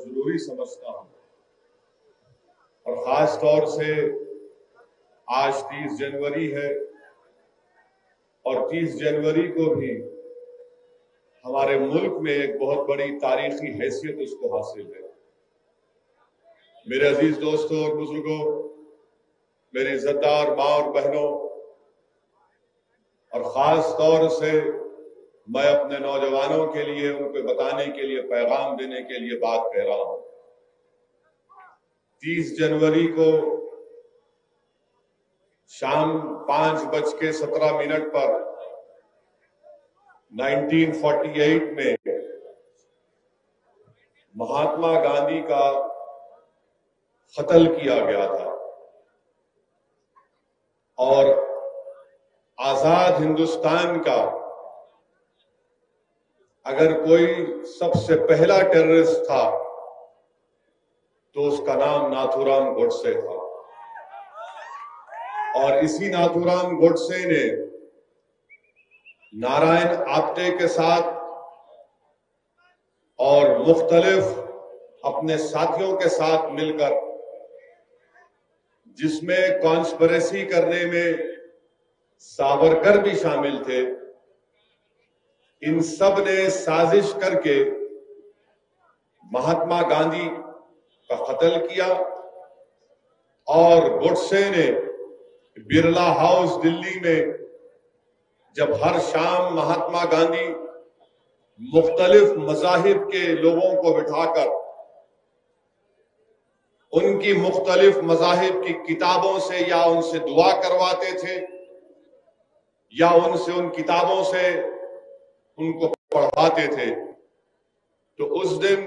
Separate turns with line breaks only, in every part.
जरूरी समझता हूं। और खास तौर से आज 30 जनवरी है और 30 जनवरी को भी हमारे मुल्क में एक बहुत बड़ी तारीखी हैसियत उसको हासिल है। मेरे अजीज दोस्तों और बुजुर्गों, मेरी इज्जतदार माँ और बहनों, और खास तौर से मैं अपने नौजवानों के लिए, उनको बताने के लिए, पैगाम देने के लिए बात कह रहा हूं। 30 जनवरी को शाम 5:17 पर 1948 में महात्मा गांधी का कत्ल किया गया था और आजाद हिंदुस्तान का अगर कोई सबसे पहला टेररिस्ट था तो उसका नाम नाथूराम गोडसे था। और इसी नाथूराम गोडसे ने नारायण आप्टे के साथ और मुख्तलिफ अपने साथियों के साथ मिलकर, जिसमें कॉन्स्पिरेसी करने में सावरकर भी शामिल थे, इन सब ने साजिश करके महात्मा गांधी का कत्ल किया। और गोडसे ने बिरला हाउस दिल्ली में जब हर शाम महात्मा गांधी मुख्तलिफ मज़ाहिब के लोगों को बिठाकर उनकी मुख्तलिफ मज़ाहिब की किताबों से या उनसे दुआ करवाते थे या उनसे उन किताबों से उनको पढ़ाते थे, तो उस दिन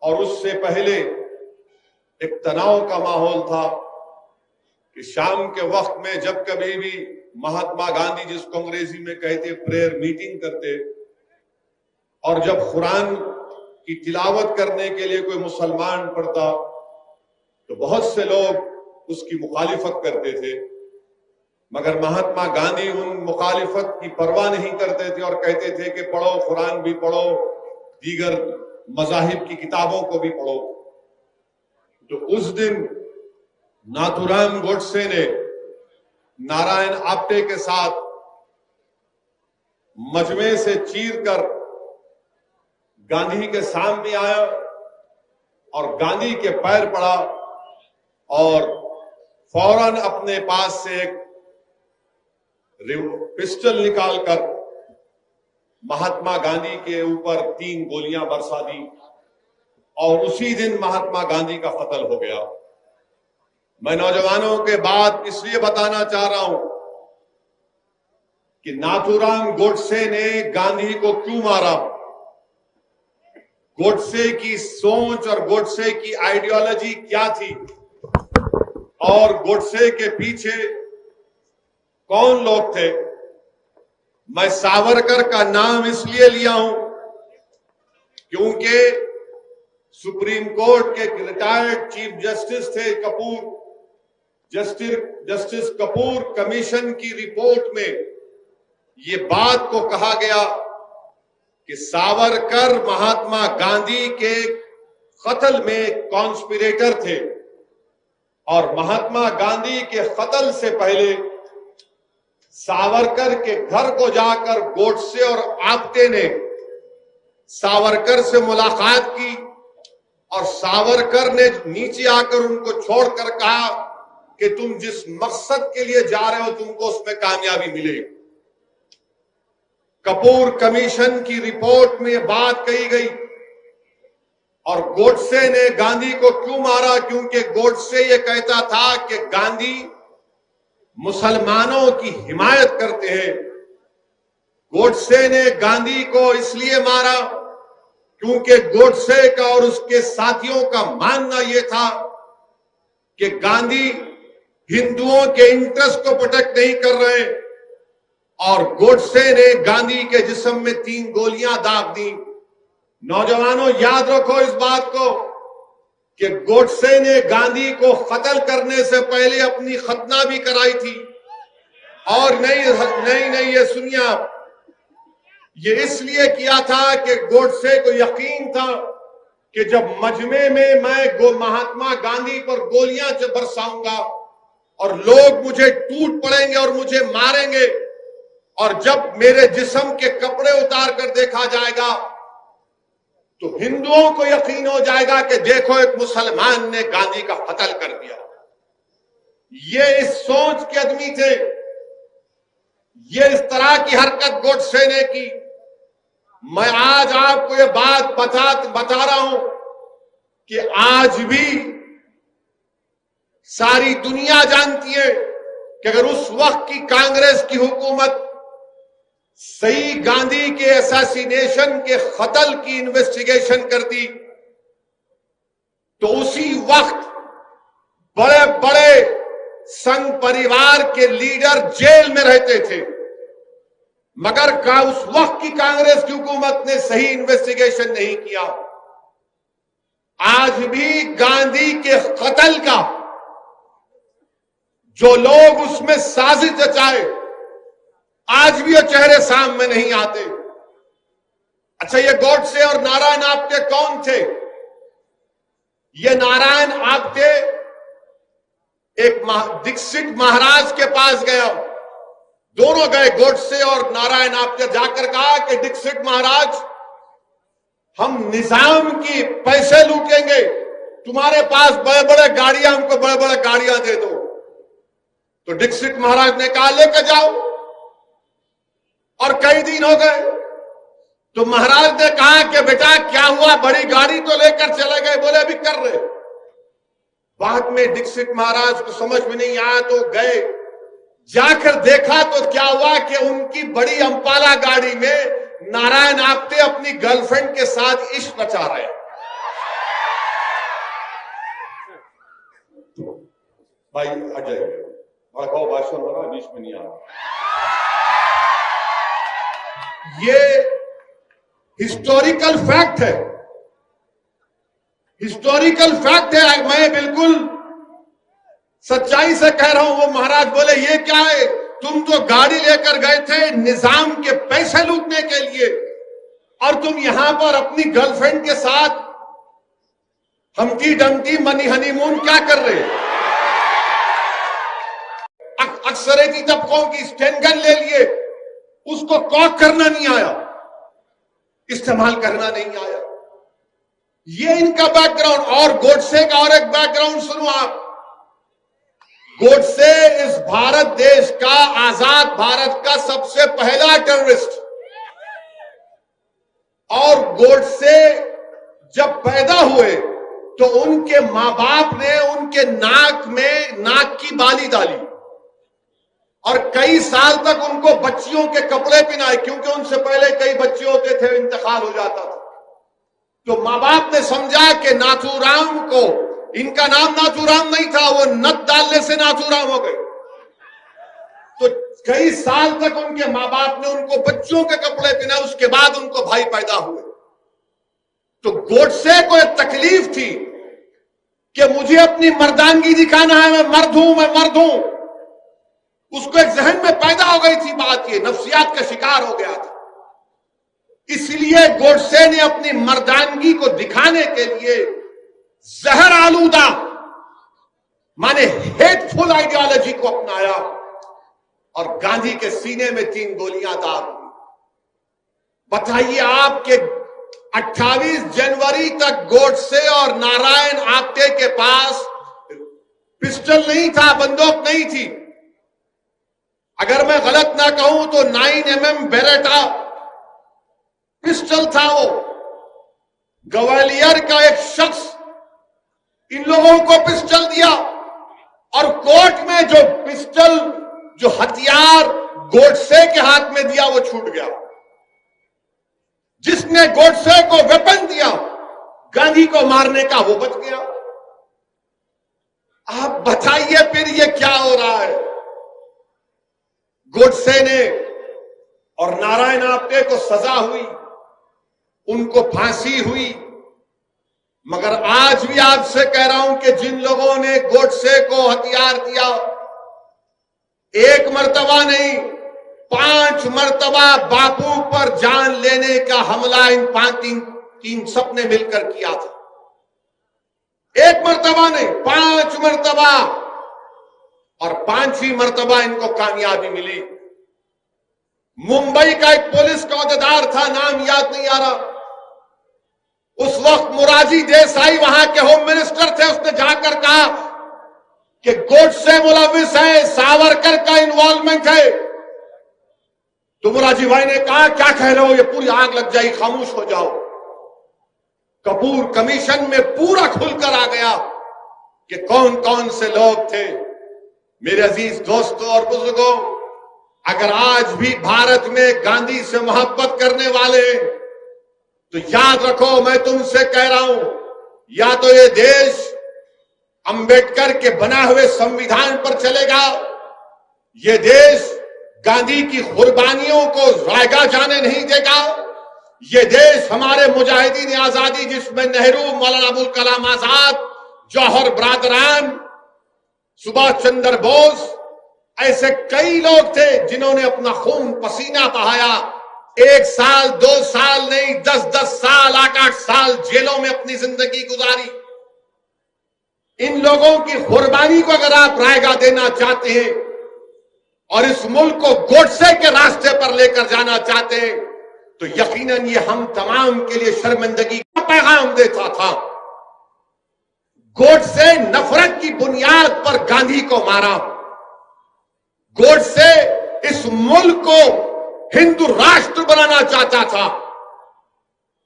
और उससे पहले एक तनाव का माहौल था कि शाम के वक्त में जब कभी भी महात्मा गांधी, जिसको अंग्रेजी में कहते प्रेयर मीटिंग करते, और जब कुरान की तिलावत करने के लिए कोई मुसलमान पढ़ता तो बहुत से लोग उसकी मुखालिफत करते थे, मगर महात्मा गांधी उन मुखालिफत की परवाह नहीं करते थे और कहते थे कि पढ़ो, कुरान भी पढ़ो, दीगर मज़ाहिब की किताबों को भी पढ़ो। तो उस दिन नाथूराम गोडसे ने नारायण आप्टे के साथ मजमे से चीरकर गांधी के सामने आया और गांधी के पैर पड़ा और फौरन अपने पास से एक पिस्टल निकालकर महात्मा गांधी के ऊपर 3 गोलियां बरसा दी और उसी दिन महात्मा गांधी का कत्ल हो गया। मैं नौजवानों के बात इसलिए बताना चाह रहा हूं कि नाथूराम गोडसे ने गांधी को क्यों मारा, गोडसे की सोच और गोडसे की आइडियोलॉजी क्या थी और गोडसे के पीछे कौन लोग थे। मैं सावरकर का नाम इसलिए लिया हूं क्योंकि सुप्रीम कोर्ट के रिटायर्ड चीफ जस्टिस थे कपूर, जस्टिस कपूर कमीशन की रिपोर्ट में ये बात को कहा गया कि सावरकर महात्मा गांधी के कत्ल में कॉन्स्पिरेटर थे और महात्मा गांधी के कत्ल से पहले सावरकर के घर को जाकर गोडसे और आप्टे ने सावरकर से मुलाकात की और सावरकर ने नीचे आकर उनको छोड़कर कहा कि तुम जिस मकसद के लिए जा रहे हो तुमको उसमें कामयाबी मिलेगी। कपूर कमीशन की रिपोर्ट में बात कही गई। और गोडसे ने गांधी को क्यों मारा, क्योंकि गोडसे ये कहता था कि गांधी मुसलमानों की हिमायत करते हैं। गोडसे ने गांधी को इसलिए मारा क्योंकि गोडसे का और उसके साथियों का मानना यह था कि गांधी हिंदुओं के इंटरेस्ट को प्रोटेक्ट नहीं कर रहे और गोडसे ने गांधी के जिस्म में 3 गोलियां दाग दी। नौजवानों याद रखो इस बात को कि गोडसे ने गांधी को कत्ल करने से पहले अपनी खतना भी कराई थी। और नहीं ये सुनिए आप, ये इसलिए किया था कि गोडसे को यकीन था कि जब मजमे में मैं महात्मा गांधी पर गोलियां बरसाऊंगा और लोग मुझे टूट पड़ेंगे और मुझे मारेंगे, और जब मेरे जिस्म के कपड़े उतार कर देखा जाएगा तो हिंदुओं को यकीन हो जाएगा कि देखो एक मुसलमान ने गांधी का कत्ल कर दिया। ये इस सोच के आदमी थे, ये इस तरह की हरकत गोडसे ने की। मैं आज आपको ये बात बता रहा हूं कि आज भी सारी दुनिया जानती है कि अगर उस वक्त की कांग्रेस की हुकूमत सही गांधी के असैसिनेशन के कत्ल की इन्वेस्टिगेशन करती तो उसी वक्त बड़े बड़े संघ परिवार के लीडर जेल में रहते थे। मगर उस वक्त की कांग्रेस की हुकूमत ने सही इन्वेस्टिगेशन नहीं किया। आज भी गांधी के कत्ल का जो लोग उसमें साजिश रचाए, आज भी वो चेहरे सामने नहीं आते। अच्छा, ये गोडसे और नारायण आप्टे कौन थे? ये नारायण आप्टे एक दीक्षित महाराज के पास गया, दोनों गए, गोडसे और नारायण आप्टे, जाकर कहा कि दीक्षित महाराज, हम निजाम की पैसे लूटेंगे, तुम्हारे पास बड़े बड़े गाड़ियां, हमको बड़े बड़े गाड़ियां दे दो। तो दीक्षित महाराज ने कहा लेकर जाओ, और कई दिन हो गए तो महाराज ने कहा कि बेटा क्या हुआ, बड़ी गाड़ी तो लेकर चले गए, बोले अभी कर रहे। बाद में दीक्षित महाराज को समझ में नहीं आया तो गए, जाकर देखा तो क्या हुआ कि उनकी बड़ी अंपाला गाड़ी में नारायण आप्टे अपनी गर्लफ्रेंड के साथ इश्क रचा रहे। भाई अजय भड़काऊ भाषण हो रहा, बीच में नहीं आ रहा। ये हिस्टोरिकल फैक्ट है, हिस्टोरिकल फैक्ट है। मैं बिल्कुल सच्चाई से कह रहा हूं। वो महाराज बोले ये क्या है, तुम तो गाड़ी लेकर गए थे निजाम के पैसे लूटने के लिए, और तुम यहां पर अपनी गर्लफ्रेंड के साथ हमटी डमटी मनी हनीमून क्या कर रहे हो? अक्सरेती तबकों की स्टेनगन ले लिए, उसको कॉक करना नहीं आया, इस्तेमाल करना नहीं आया। ये इनका बैकग्राउंड। और गोडसे का और एक बैकग्राउंड सुनो आप। गोडसे इस भारत देश का, आजाद भारत का सबसे पहला टेररिस्ट। और गोडसे जब पैदा हुए तो उनके मां बाप ने उनके नाक में नाक की बाली डाली और कई साल तक उनको बच्चियों के कपड़े पहनाए, क्योंकि उनसे पहले कई बच्चे होते थे, इंतकाल हो जाता था। तो मां बाप ने समझा कि नाथूराम को, इनका नाम नाथूराम नहीं था, वो नत डालने से नाथूराम हो गए। तो कई साल तक उनके मां बाप ने उनको बच्चों के कपड़े पहनाए, उसके बाद उनको भाई पैदा हुए। तो गोडसे को एक तकलीफ थी कि मुझे अपनी मर्दानगी दिखाना है, मैं मर्द हूं, मैं मर्द हूं। उसको एक जहन में पैदा हो गई थी बात, ये नफ्सियात का शिकार हो गया था। इसलिए गोडसे ने अपनी मर्दानगी को दिखाने के लिए जहर आलूदा माने हेटफुल आइडियोलॉजी को अपनाया और गांधी के सीने में 3 गोलियां दाग दी। बताइए आपके 28 जनवरी तक गोडसे और नारायण आप्टे के पास पिस्टल नहीं था, बंदूक नहीं थी। अगर मैं गलत ना कहूं तो 9mm बेरेटा पिस्टल था। वो ग्वालियर का एक शख्स इन लोगों को पिस्टल दिया और कोर्ट में जो पिस्टल, जो हथियार गोडसे के हाथ में दिया वो छूट गया। जिसने गोडसे को वेपन दिया गांधी को मारने का, वो बच गया। आप बताइए फिर ये क्या हो रहा है? गोडसे ने और नारायण आप्टे को सजा हुई, उनको फांसी हुई। मगर आज भी आपसे कह रहा हूं कि जिन लोगों ने गोडसे को हथियार दिया, एक मर्तबा नहीं 5 मर्तबा बापू पर जान लेने का हमला इन 3 सबने मिलकर किया था। मर्तबा नहीं, 5 मर्तबा, और 5वीं मर्तबा इनको कामयाबी मिली। मुंबई का एक पुलिस का अहदेदार था, नाम याद नहीं आ रहा, उस वक्त मोरारजी देसाई वहां के होम मिनिस्टर थे। उसने जाकर कहा कि गोडसे मुलविस है, सावरकर का इन्वॉल्वमेंट है। तो मोरारजी भाई ने कहा क्या कह रहे हो, ये पूरी आग लग जाएगी, खामोश हो जाओ। कपूर कमीशन में पूरा खुलकर आ गया कि कौन कौन से लोग थे। मेरे अजीज दोस्तों और बुजुर्गों, अगर आज भी भारत में गांधी से मोहब्बत करने वाले हैं तो याद रखो, मैं तुमसे कह रहा हूं, या तो ये देश अंबेडकर के बना हुए संविधान पर चलेगा, ये देश गांधी की कुर्बानियों को रायगा जाने नहीं देगा, ये देश हमारे मुजाहिदीन आजादी जिसमें नेहरू, मौलाना अबुल कलाम आजाद, जौहर बरादरान, सुभाष चंद्र बोस, ऐसे कई लोग थे जिन्होंने अपना खून पसीना बहाया। 1 साल 2 साल नहीं, 10-10 साल, 8-8 साल जेलों में अपनी जिंदगी गुजारी। इन लोगों की कुर्बानी को अगर आप रायगा देना चाहते हैं और इस मुल्क को गोडसे के रास्ते पर लेकर जाना चाहते हैं तो यकीनन ये हम तमाम के लिए शर्मिंदगी का पैगाम देता था। गोडसे नफरत की बुनियाद पर गांधी को मारा। गोडसे इस मुल्क को हिंदू राष्ट्र बनाना चाहता था।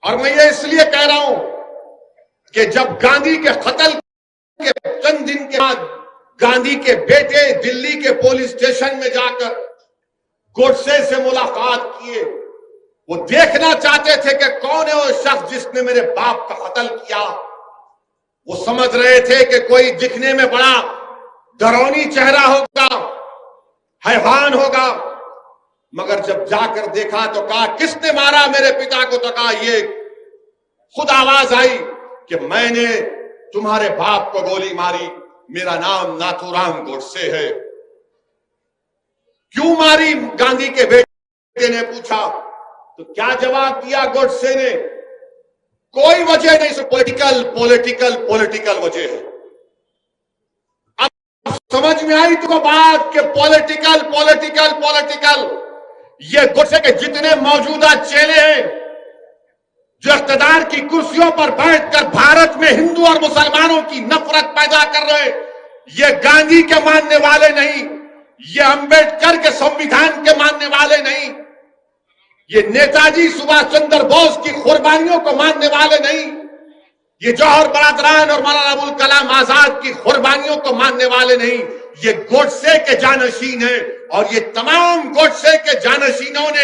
और मैं ये इसलिए कह रहा हूं कि जब गांधी के कत्ल के चंद दिन के बाद गांधी के बेटे दिल्ली के पुलिस स्टेशन में जाकर गोडसे से मुलाकात किए, वो देखना चाहते थे कि कौन है वो शख्स जिसने मेरे बाप का कत्ल किया। वो समझ रहे थे कि कोई दिखने में बड़ा डरावनी चेहरा होगा, हैवान होगा, मगर जब जाकर देखा तो कहा किसने मारा मेरे पिता को, तो कहा ये खुद आवाज आई कि मैंने तुम्हारे बाप को गोली मारी, मेरा नाम नाथूराम गोडसे है। क्यों मारी, गांधी के बेटे ने पूछा। तो क्या जवाब दिया गोडसे ने, कोई वजह नहीं, सिर्फ पॉलिटिकल वजह है। अब समझ में आई तुमको बात कि पॉलिटिकल ये गोडसे के जितने मौजूदा चेले हैं जो इख्तिदार की कुर्सियों पर बैठकर भारत में हिंदू और मुसलमानों की नफरत पैदा कर रहे हैं, ये गांधी के मानने वाले नहीं, ये अंबेडकर के संविधान के मानने वाले नहीं, ये नेताजी सुभाष चंद्र बोस की कुर्बानियों को मानने वाले नहीं, ये जौहर बरादरान और मौलाना अबुल कलाम आजाद की कुर्बानियों को मानने वाले नहीं, ये गोडसे के जानशीन है। और ये तमाम गोडसे के जानशीनों ने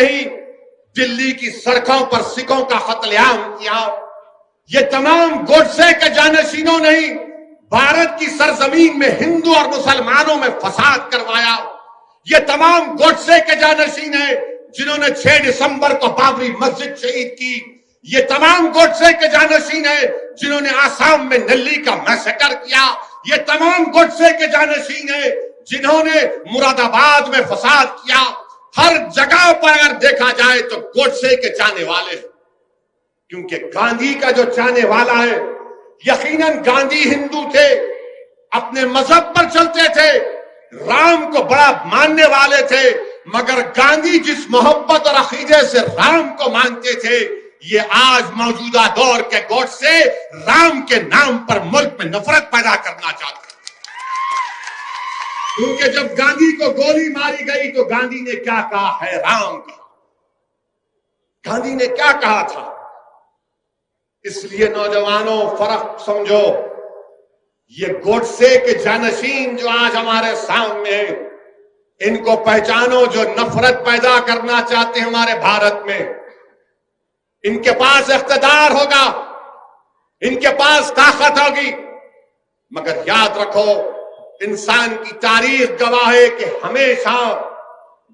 ही दिल्ली की सड़कों पर सिखों का कत्लेआम किया। ये तमाम गोडसे के जानशीनों ने ही भारत की सरजमीन में हिंदू और मुसलमानों में फसाद करवाया। ये तमाम गोडसे के जानशीन है जिन्होंने 6 दिसंबर को बाबरी मस्जिद शहीद की। ये तमाम गोडसे के जानशीन है जिन्होंने आसाम में नल्ली का मैसेकर किया। ये तमाम गोडसे के जानशीन है जिन्होंने मुरादाबाद में फसाद किया। हर जगह पर अगर देखा जाए तो गोडसे के चाहने वाले हैं, क्योंकि गांधी का जो चाहने वाला है, यकीनन गांधी हिंदू थे, अपने मजहब पर चलते थे, राम को बड़ा मानने वाले थे, मगर गांधी जिस मोहब्बत और अकीदे से राम को मानते थे, ये आज मौजूदा दौर के गोडसे राम के नाम पर मुल्क में नफरत पैदा करना चाहते हैं। क्योंकि जब गांधी को गोली मारी गई तो गांधी ने क्या कहा, है राम कहा। गांधी ने क्या कहा था। इसलिए नौजवानों फर्क समझो, ये गोडसे के जानशीन जो आज हमारे सामने हैं, इनको पहचानो, जो नफरत पैदा करना चाहते हैं हमारे भारत में। इनके पास इख्तिदार होगा, इनके पास ताकत होगी, मगर याद रखो, इंसान की तारीख गवाह है कि हमेशा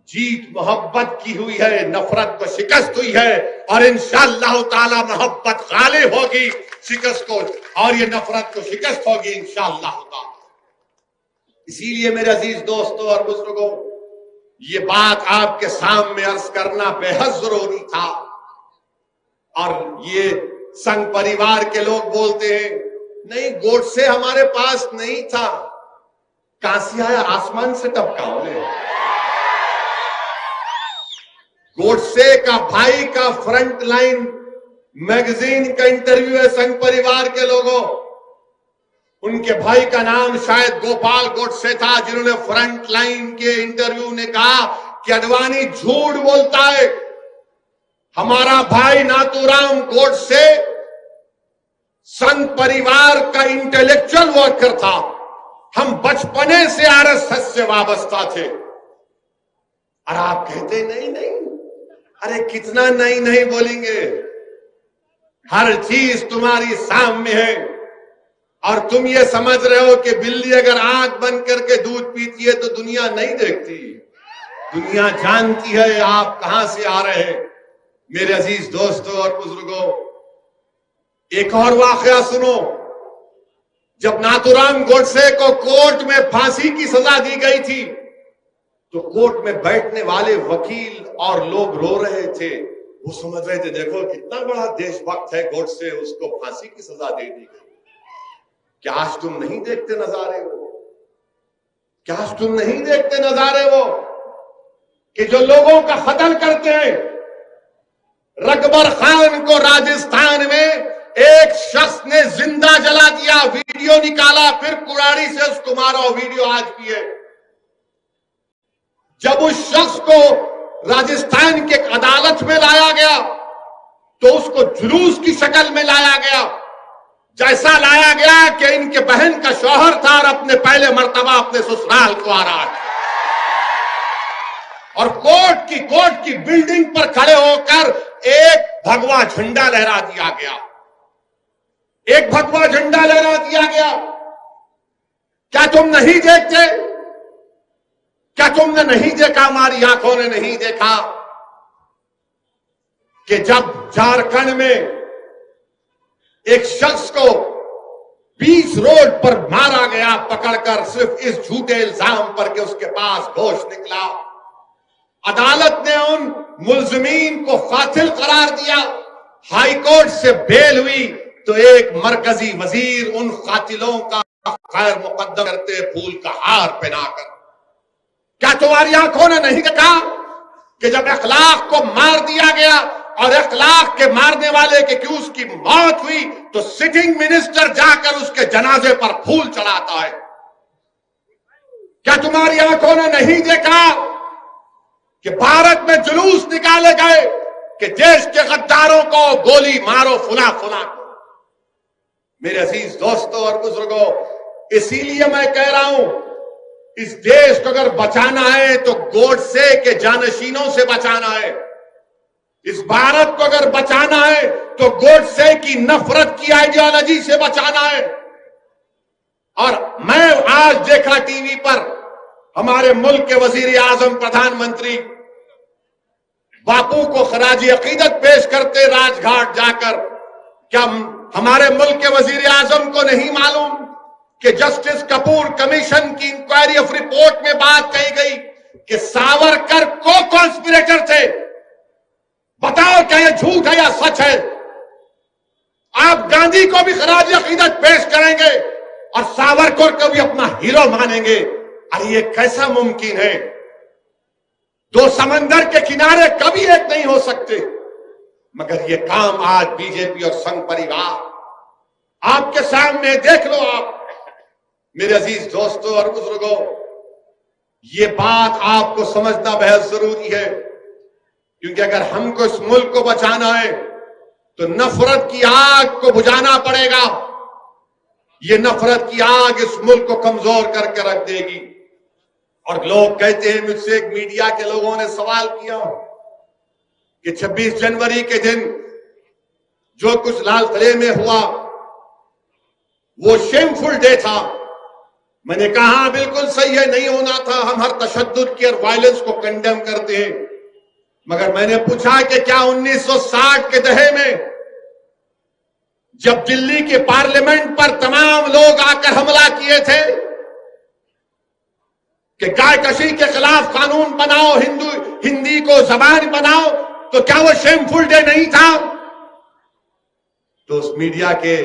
जीत मोहब्बत की हुई है, नफरत को शिकस्त हुई है, और इंशाअल्लाह ताला मोहब्बत गालिब होगी शिकस्त को, और ये नफरत को शिकस्त होगी इंशाअल्लाह ताला। इसीलिए मेरे अजीज दोस्तों और बुजुर्गों, ये बात आपके सामने अर्ज करना बेहद जरूरी था। और ये संघ परिवार के लोग बोलते हैं नहीं, गोडसे हमारे पास नहीं था। कहां से आया? आसमान से टपका उन्हें। गोडसे का भाई का फ्रंट लाइन मैगजीन का इंटरव्यू है संघ परिवार के लोगों। उनके भाई का नाम शायद गोपाल गोडसे था, जिन्होंने फ्रंट लाइन के इंटरव्यू ने कहा कि अडवाणी झूठ बोलता है। हमारा भाई नाथूराम गोडसे संघ परिवार का इंटेलेक्चुअल वर्कर था। हम बचपने से आरएसएस से वाबस्ता थे। और आप कहते नहीं नहीं, अरे कितना नहीं नहीं बोलेंगे, हर चीज तुम्हारी सामने है। और तुम ये समझ रहे हो कि बिल्ली अगर आंख बंद करके दूध पीती है तो दुनिया नहीं देखती, दुनिया जानती है आप कहां से आ रहे हैं। मेरे अजीज दोस्तों और बुजुर्गों, एक और वाकया सुनो। जब नाथूराम गोडसे को कोर्ट में फांसी की सजा दी गई थी तो कोर्ट में बैठने वाले वकील और लोग रो रहे थे। वो समझ रहे थे देखो कितना बड़ा देशभक्त है गोडसे, उसको फांसी की सजा दे दी गई। क्या आज तुम नहीं देखते नजारे वो? क्या आज तुम नहीं देखते नजारे वो कि जो लोगों का कत्ल करते हैं? रकबर खान को राजस्थान में एक शख्स ने जिंदा जला दिया, वीडियो निकाला, फिर कुराड़ी से उसको मारा। वीडियो आज भी है। जब उस शख्स को राजस्थान के अदालत में लाया गया तो उसको जुलूस की शक्ल में लाया गया, जैसा लाया गया कि इनके बहन का शौहर था और अपने पहले मर्तबा अपने ससुराल को आ रहा था। और कोर्ट की बिल्डिंग पर खड़े होकर एक भगवा झंडा लहरा दिया गया, एक भगवा झंडा लहरा दिया गया। क्या तुम नहीं देखते? क्या तुमने नहीं देखा, हमारी आंखों ने नहीं देखा कि जब झारखंड में एक शख्स को 20 रोड पर मारा गया पकड़कर, सिर्फ इस झूठे इल्जाम पर कि उसके पास गोश्त निकला। अदालत ने उन मुल्जिमीन को कातिल करार दिया। हाई कोर्ट से बेल हुई तो एक मरकजी वजीर उन कातिलों का खैर मुकद्दम करते फूल का हार पहनाकर। क्या तुम्हारी आंखों ने नहीं देखा कि जब अखलाक को मार दिया गया और अखलाक के मारने वाले के कि उसकी मौत हुई तो सिटिंग मिनिस्टर जाकर उसके जनाजे पर फूल चढ़ाता है? क्या तुम्हारी आंखों ने नहीं देखा कि भारत में जुलूस निकाले गए कि देश के गद्दारों को गोली मारो फुला फुला? मेरे अजीज दोस्तों और बुजुर्गों, इसीलिए मैं कह रहा हूं, इस देश को अगर बचाना है तो गोडसे के जानशीनों से बचाना है। इस भारत को अगर बचाना है तो गोडसे की नफरत की आइडियोलॉजी से बचाना है। और मैं आज देखा टीवी पर हमारे मुल्क के वजीर आजम प्रधानमंत्री बापू को खराजी अकीदत पेश करते राजघाट जाकर। क्या हमारे मुल्क के वजीर आजम को नहीं मालूम कि जस्टिस कपूर कमीशन की इंक्वायरी ऑफ रिपोर्ट में बात कही गई कि सावरकर को कॉन्स्पिरेटर थे? बताओ क्या यह झूठ है या सच है? आप गांधी को भी खराज अकीदत पेश करेंगे और सावरकर को भी अपना हीरो मानेंगे? अरे ये कैसा मुमकिन है? दो समंदर के किनारे कभी एक नहीं हो सकते। मगर ये काम आज बीजेपी और संघ परिवार आपके सामने देख लो। आप मेरे अजीज दोस्तों और बुजुर्गों, ये बात आपको समझना बेहद जरूरी है, क्योंकि अगर हमको इस मुल्क को बचाना है तो नफरत की आग को बुझाना पड़ेगा। ये नफरत की आग इस मुल्क को कमजोर करके रख देगी। और लोग कहते हैं, मुझसे एक मीडिया के लोगों ने सवाल किया कि 26 जनवरी के दिन जो कुछ लाल किले में हुआ वो शेमफुल डे था। मैंने कहा बिल्कुल सही है, नहीं होना था। हम हर तशद्दुद की और वायलेंस को कंडेम करते हैं। मगर मैंने पूछा कि क्या 1960 के दहे में जब दिल्ली के पार्लियामेंट पर तमाम लोग आकर हमला किए थे कि गाय कशी के खिलाफ कानून बनाओ, हिंदी को जबान बनाओ, तो क्या वो शेमफुल डे नहीं था? तो उस मीडिया के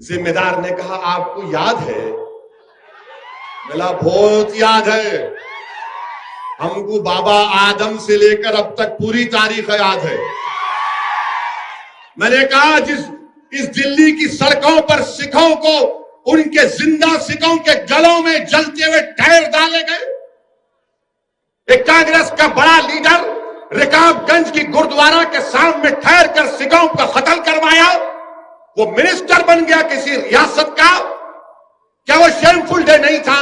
जिम्मेदार ने कहा, आपको याद है? बोला, बहुत याद है, हमको बाबा आदम से लेकर अब तक पूरी तारीख याद है। मैंने कहा, इस दिल्ली की सड़कों पर सिखों को उनके जिंदा सिखों के गलों में जलते हुए टायर डाले गए। एक कांग्रेस का बड़ा लीडर रिकाबगंज की गुरुद्वारा के सामने ठहर कर सिखों का कत्ल करवाया, वो मिनिस्टर बन गया किसी रियासत का। क्या वो शेमफुल डे नहीं था?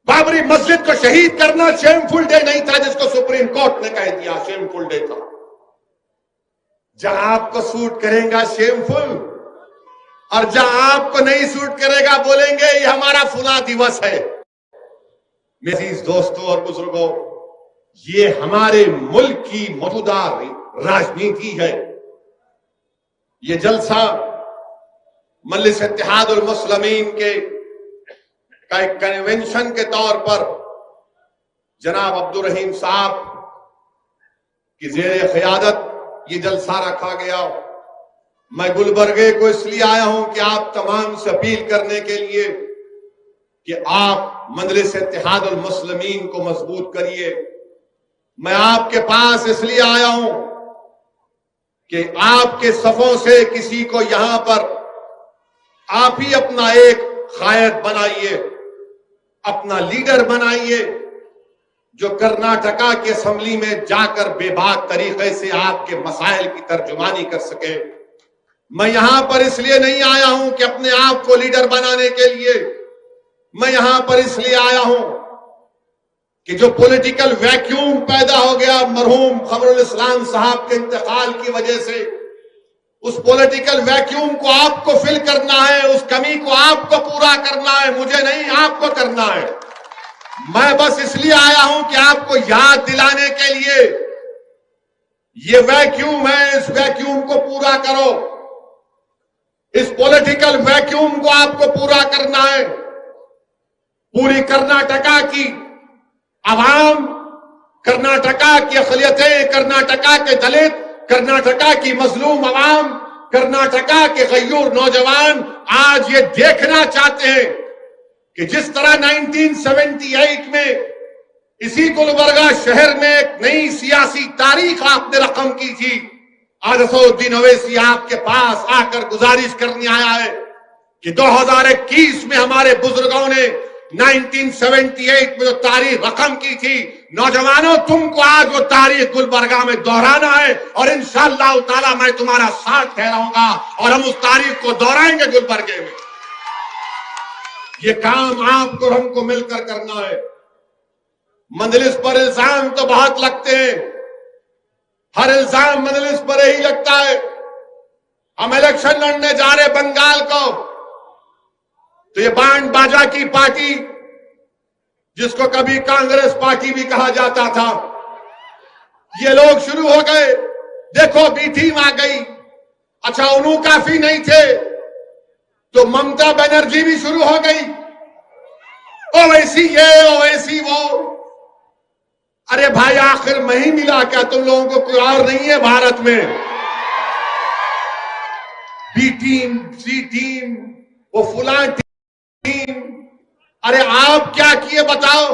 बाबरी मस्जिद को शहीद करना शेमफुल डे नहीं था, जिसको सुप्रीम कोर्ट ने कह दिया शेमफुल डे था। जहां आपको सूट करेगा शेमफुल, और जहां आपको नहीं सूट करेगा बोलेंगे ये हमारा फुला दिवस है। मेरे दोस्तों और बुजुर्गों, ये हमारे मुल्क की मौजूदा राजनीति है। ये जलसा मजलिस इत्तेहादुल मुस्लिमीन के का एक कन्वेंशन के तौर पर जनाब अब्दुल रहीम साहब की जेर क़यादत ये जलसा रखा गया। मैं गुलबर्गे को इसलिए आया हूं कि आप तमाम से अपील करने के लिए कि आप मजलिस इत्तेहादुल मुस्लिमीन को मजबूत करिए। मैं आपके पास इसलिए आया हूं कि आपके सफों से किसी को यहां पर आप ही अपना एक कायद बनाइए, अपना लीडर बनाइए, जो कर्नाटका की असेंबली में जाकर बेबाक तरीके से आपके मसाइल की तर्जुमानी कर सके। मैं यहां पर इसलिए नहीं आया हूं कि अपने आप को लीडर बनाने के लिए, मैं यहां पर इसलिए आया हूं कि जो पॉलिटिकल वैक्यूम पैदा हो गया मरहूम खमरुल इस्लाम साहब के इंतकाल की वजह से, उस पॉलिटिकल वैक्यूम को आपको फिल करना है, उस कमी को आपको पूरा करना है, मुझे नहीं आपको करना है। मैं बस इसलिए आया हूं कि आपको याद दिलाने के लिए ये वैक्यूम है, इस वैक्यूम को पूरा करो। इस पॉलिटिकल वैक्यूम को आपको पूरा करना है। पूरी कर्नाटका की आवाम, कर्नाटका की अक़लियतें, कर्नाटका के दलित, कर्नाटका की मजलूम आवाम, कर्नाटका के गयूर नौजवान आज ये देखना चाहते हैं कि जिस तरह 1978 में इसी गुलबर्गा शहर में एक नई सियासी तारीख आपने रकम की थी, आज असदुद्दीन ओवैसी आपके पास आकर गुजारिश करने आया है कि 2021 में हमारे बुजुर्गों ने 1978 में जो तारीख रकम की थी, नौजवानों तुमको आज वो तारीख गुलबर्गा में दोहराना है, और इंशाअल्लाह ताला मैं तुम्हारा साथ ठहराऊंगा और हम उस तारीख को दोहराएंगे गुलबर्गे में। ये काम आपको और हमको मिलकर करना है। मजलिस पर इल्जाम तो बहुत लगते हैं, हर इल्जाम मजलिस पर ही लगता है। हम इलेक्शन लड़ने जा रहे बंगाल को, तो ये बैंड बाजा की पार्टी, जिसको कभी कांग्रेस पार्टी भी कहा जाता था, ये लोग शुरू हो गए। देखो बी टीम आ गई। अच्छा, उन्हों काफी नहीं थे तो ममता बनर्जी भी शुरू हो गई। ओवैसी ये, ओवैसी वो। अरे भाई, आखिर मैं ही मिला क्या? तुम लोगों को कोई और नहीं है भारत में? बी टीम, सी टीम, वो फुला टीम। अरे आप क्या किए बताओ?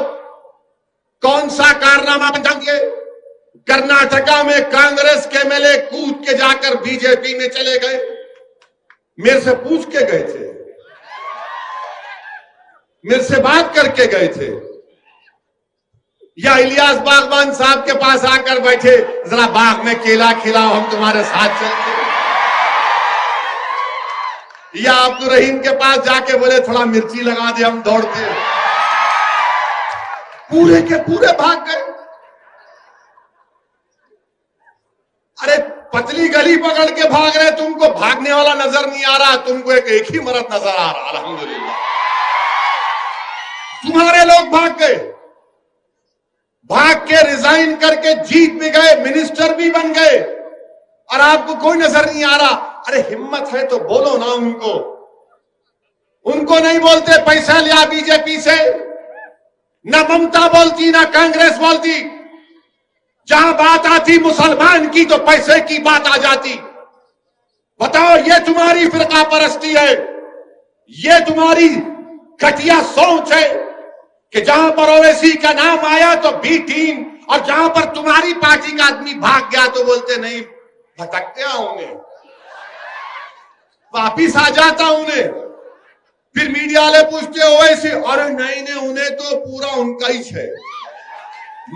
कौन सा कारनामा अंजाम दिए? कर्नाटका में कांग्रेस के एमएलए कूद के जाकर बीजेपी में चले गए। मेरे से पूछ के गए थे, मेरे से बात करके गए थे, या इलियास बागवान साहब के पास आकर बैठे, जरा बाग में केला खिलाओ, हम तुम्हारे साथ चलते। या अब्दुल रहीम के पास जाके बोले थोड़ा मिर्ची लगा दे, हम दौड़ते। पूरे के पूरे भाग गए। अरे पतली गली पकड़ के भाग रहे, तुमको भागने वाला नजर नहीं आ रहा, तुमको एक ही मर्द नजर आ रहा। अल्हम्दुलिल्लाह, तुम्हारे लोग भाग गए, भाग के रिजाइन करके जीत भी गए, मिनिस्टर भी बन गए, और आपको कोई नजर नहीं आ रहा। अरे हिम्मत है तो बोलो ना उनको। उनको नहीं बोलते पैसा लिया बीजेपी से, ना ममता बोलती ना कांग्रेस बोलती। जहां बात आती मुसलमान की तो पैसे की बात आ जाती। बताओ, ये तुम्हारी फिरका परस्ती है, ये तुम्हारी घटिया सोच है कि जहां पर ओवैसी का नाम आया तो बी टीम, और जहां पर तुम्हारी पार्टी का आदमी भाग गया तो बोलते नहीं, भटकते होंगे, वापिस आ जाता उन्हें। फिर मीडिया वाले पूछते ओवैसी, अरे नहीं नहीं, उन्हें तो पूरा उनका ही है।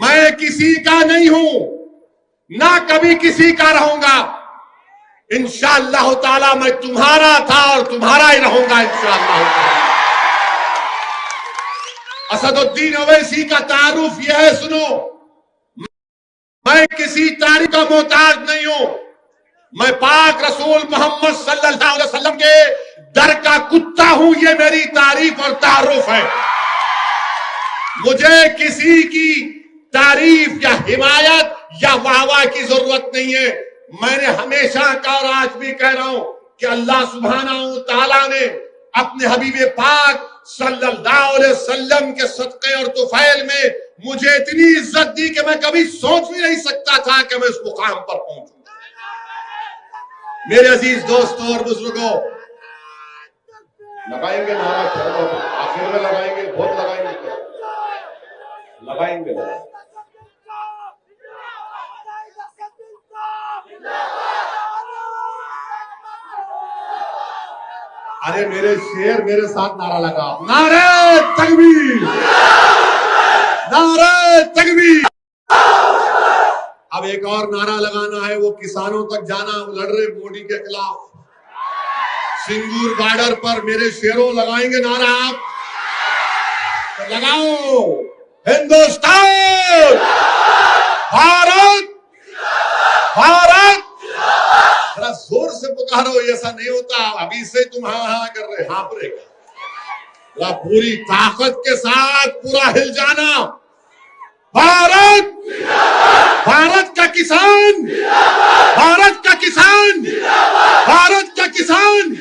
मैं किसी का नहीं हूं, ना कभी किसी का रहूंगा। इंशाअल्लाह ताला मैं तुम्हारा था और तुम्हारा ही रहूंगा इंशाअल्लाह ताला। असदुद्दीन ओवैसी का तारुफ यह है, सुनो, मैं किसी तारीफ का मोहताज नहीं हूं। मैं पाक रसूल मोहम्मद सल्लल्लाहु अलैहि वसल्लम के दर का कुत्ता हूं, ये मेरी तारीफ और तारुफ है। मुझे किसी की तारीफ या हिमायत या वाहवाह की जरूरत नहीं है। मैंने हमेशा कहा और आज भी कह रहा हूं कि अल्लाह सुब्हानहू तआला ने अपने हबीब पाक सल्लल्लाहु अलैहि वसल्लम के सदक़े और तुफैल में मुझे इतनी इज्जत दी कि मैं कभी सोच भी नहीं सकता था कि मैं उस मुकाम पर पहुंचूं। मेरे अजीज दोस्तों और बुजुर्गों, लगाएंगे नारा, आखिर में लगाएंगे, बहुत लगाएंगे, लगाएंगे। अरे मेरे शेर मेरे साथ नारा लगा, नारे तकबीर, नारे तकबीर। अब एक और नारा लगाना है, वो किसानों तक जाना, लड़ रहे मोदी के खिलाफ सिंगूर बॉर्डर पर। मेरे शेरों, लगाएंगे नारा आप, तो लगाओ, हिंदुस्तान, भारत, भारत। जरा जोर से पुकारो, ऐसा नहीं होता अभी से तुम हाँ हाँ कर रहे, हाँ पड़ेगा, पूरी ताकत के साथ पूरा हिल जाना। भारत, भारत का किसान, भारत का किसान, भारत का किसान।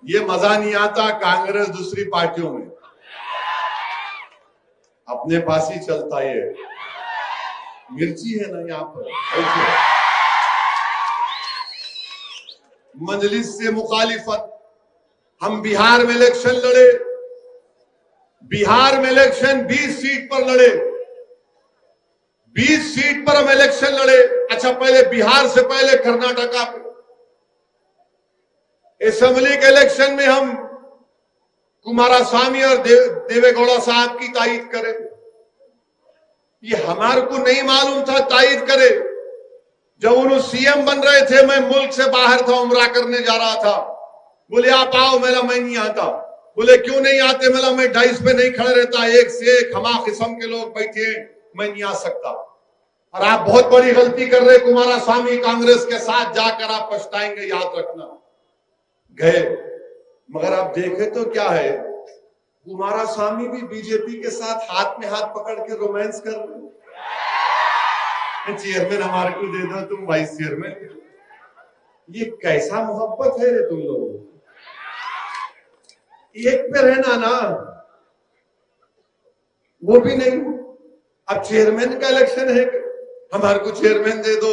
ये मजा नहीं आता कांग्रेस दूसरी पार्टियों में, अपने पास ही चलता है। मिर्ची है ना यहाँ पर, मजलिस से मुखालिफत। हम बिहार में इलेक्शन लड़े, बिहार में इलेक्शन 20 सीट पर लड़े, 20 सीट पर हम इलेक्शन लड़े। अच्छा, पहले बिहार से पहले कर्नाटका पे असेंबली के इलेक्शन में हम कुमारस्वामी और देवेगौड़ा साहब की तायीद करें। ये हमारे को नहीं मालूम था तायीद करे। जब उन्होंने सीएम बन रहे थे, मैं मुल्क से बाहर था, उम्रा करने जा रहा था। बोले आप आओ, मेरा मैं नहीं आता। बोले क्यों नहीं आते? मेरा मैं डाइस पे नहीं खड़े रहता, एक से एक हमा किस्म के लोग बैठे, मैं नहीं आ सकता। और आप बहुत बड़ी गलती कर रहे कुमारस्वामी, कांग्रेस के साथ जाकर आप पछताएंगे, याद रखना। गए, मगर आप देखे तो क्या है, कुमारस्वामी भी बीजेपी के साथ हाथ में हाथ पकड़ के रोमांस कर रहे। चेयरमैन हमारे को दे दो, तुम वाइस चेयरमैन। ये कैसा मोहब्बत है रे तुम लोग? एक पे रहना ना, वो भी नहीं। अब चेयरमैन का इलेक्शन है, हमारे को चेयरमैन दे दो,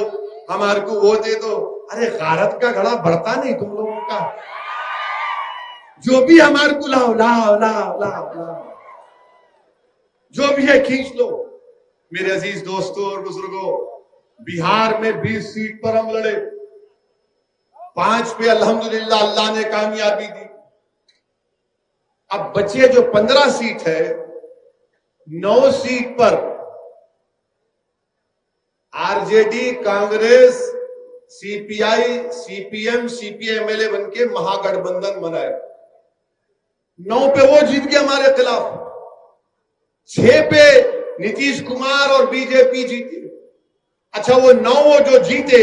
हमारे को वो दे दो। अरे गारत का घड़ा बढ़ता नहीं तुम लोगों का? जो भी हमारे को लाओ लाओ लाओ लाओ लाओ, जो भी है खींच लो। मेरे अजीज दोस्तों और बुजुर्गों, बिहार में 20 सीट पर हम लड़े, 5 पे अल्हम्दुलिल्लाह अल्लाह ने कामयाबी दी। अब बचे जो 15 सीट है, 9 सीट पर आरजेडी, कांग्रेस, सीपीआई, सीपीएम, सीपीएमएलए बनके महागठबंधन बनाए। 9 पे वो जीत गए हमारे खिलाफ, 6 पे नीतीश कुमार और बीजेपी जीती। अच्छा, वो 9 जो जीते,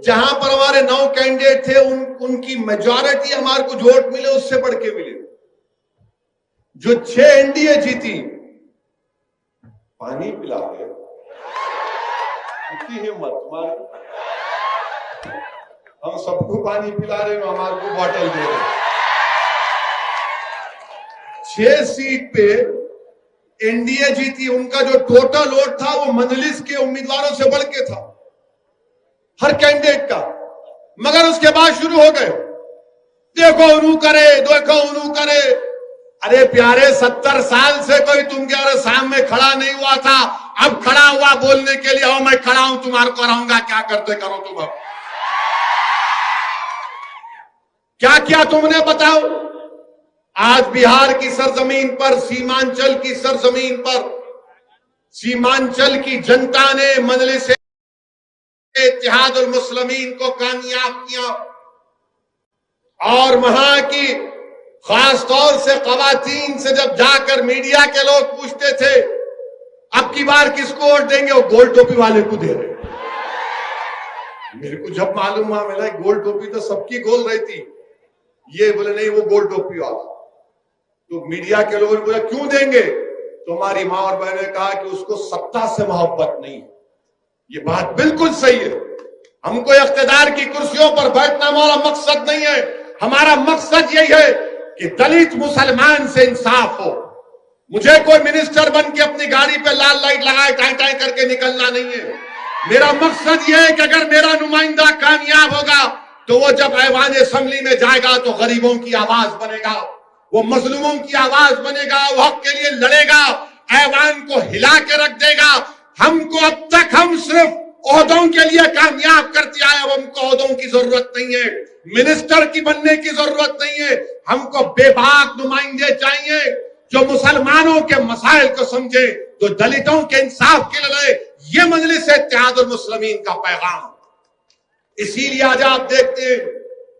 जहां पर हमारे 9 कैंडिडेट थे, उनकी मेजॉरिटी हमारे को वोट मिले, उससे बढ़ के मिले। जो 6 एनडीए जीती, पानी पिला रहे, इतनी हिम्मत तुम्हारी। हम सबको पानी पिला रहे हो, हमारे को बॉटल दे रहे। 6 सीट पे एनडीए जीती, उनका जो टोटल वोट था वो मजलिस के उम्मीदवारों से बढ़ के था। हर कैंडिडेट का, मगर उसके बाद शुरू हो गए देखो उन्हू करे, देखो उन्हू करे। अरे प्यारे, 70 साल से कोई तुम्हारे सामने खड़ा नहीं हुआ था, अब खड़ा हुआ बोलने के लिए, हो मैं खड़ा हूं तुम्हारे को रहूंगा, क्या करते करो तुम। अब क्या किया तुमने बताओ। आज बिहार की सरजमीन पर, सीमांचल की सरजमीन पर, सीमांचल की जनता ने मजलिस इत्तेहादुल मुस्लिमीन को कामयाब किया और वहां की खास तौर से खवातीन से जब जाकर मीडिया के लोग पूछते थे अब की बार किसको वोट देंगे, वो गोल टोपी वाले को दे रहे। मेरे को जब मालूम हुआ, मेरा गोल टोपी तो सबकी गोल रहती, ये बोले नहीं वो गोल टोपी वाला। तो मीडिया के लोगों ने बोला क्यों देंगे, तो हमारी मां और बहन ने कहा कि उसको सत्ता से मोहब्बत नहीं है। ये बात बिल्कुल सही है। हमको इख्तिदार की कुर्सियों पर बैठना हमारा मकसद नहीं है। हमारा मकसद यही है कि दलित मुसलमान से इंसाफ हो। मुझे कोई मिनिस्टर बन के अपनी गाड़ी पे लाल लाइट लगाए टाई टाई करके निकलना नहीं है। मेरा मकसद यह है कि अगर मेरा नुमाइंदा कामयाब होगा तो वो जब ऐवान असेंबली में जाएगा तो गरीबों की आवाज बनेगा, वो मजलूमों की आवाज बनेगा, वो हक के लिए लड़ेगा, ऐवान को हिला के रख देगा। हमको अब तक हम सिर्फ ओहदों के लिए कामयाब करते आए, अब हमको ओहदों की जरूरत नहीं है, मिनिस्टर की बनने की जरूरत नहीं है। हमको बेबाक नुमाइंदे चाहिए जो मुसलमानों के मसाइल को समझे, जो दलितों के इंसाफ के लिए लड़े। ये मजलिस इत्तेहादुल मुस्लिमीन का पैगाम। इसीलिए आज आप देखते हैं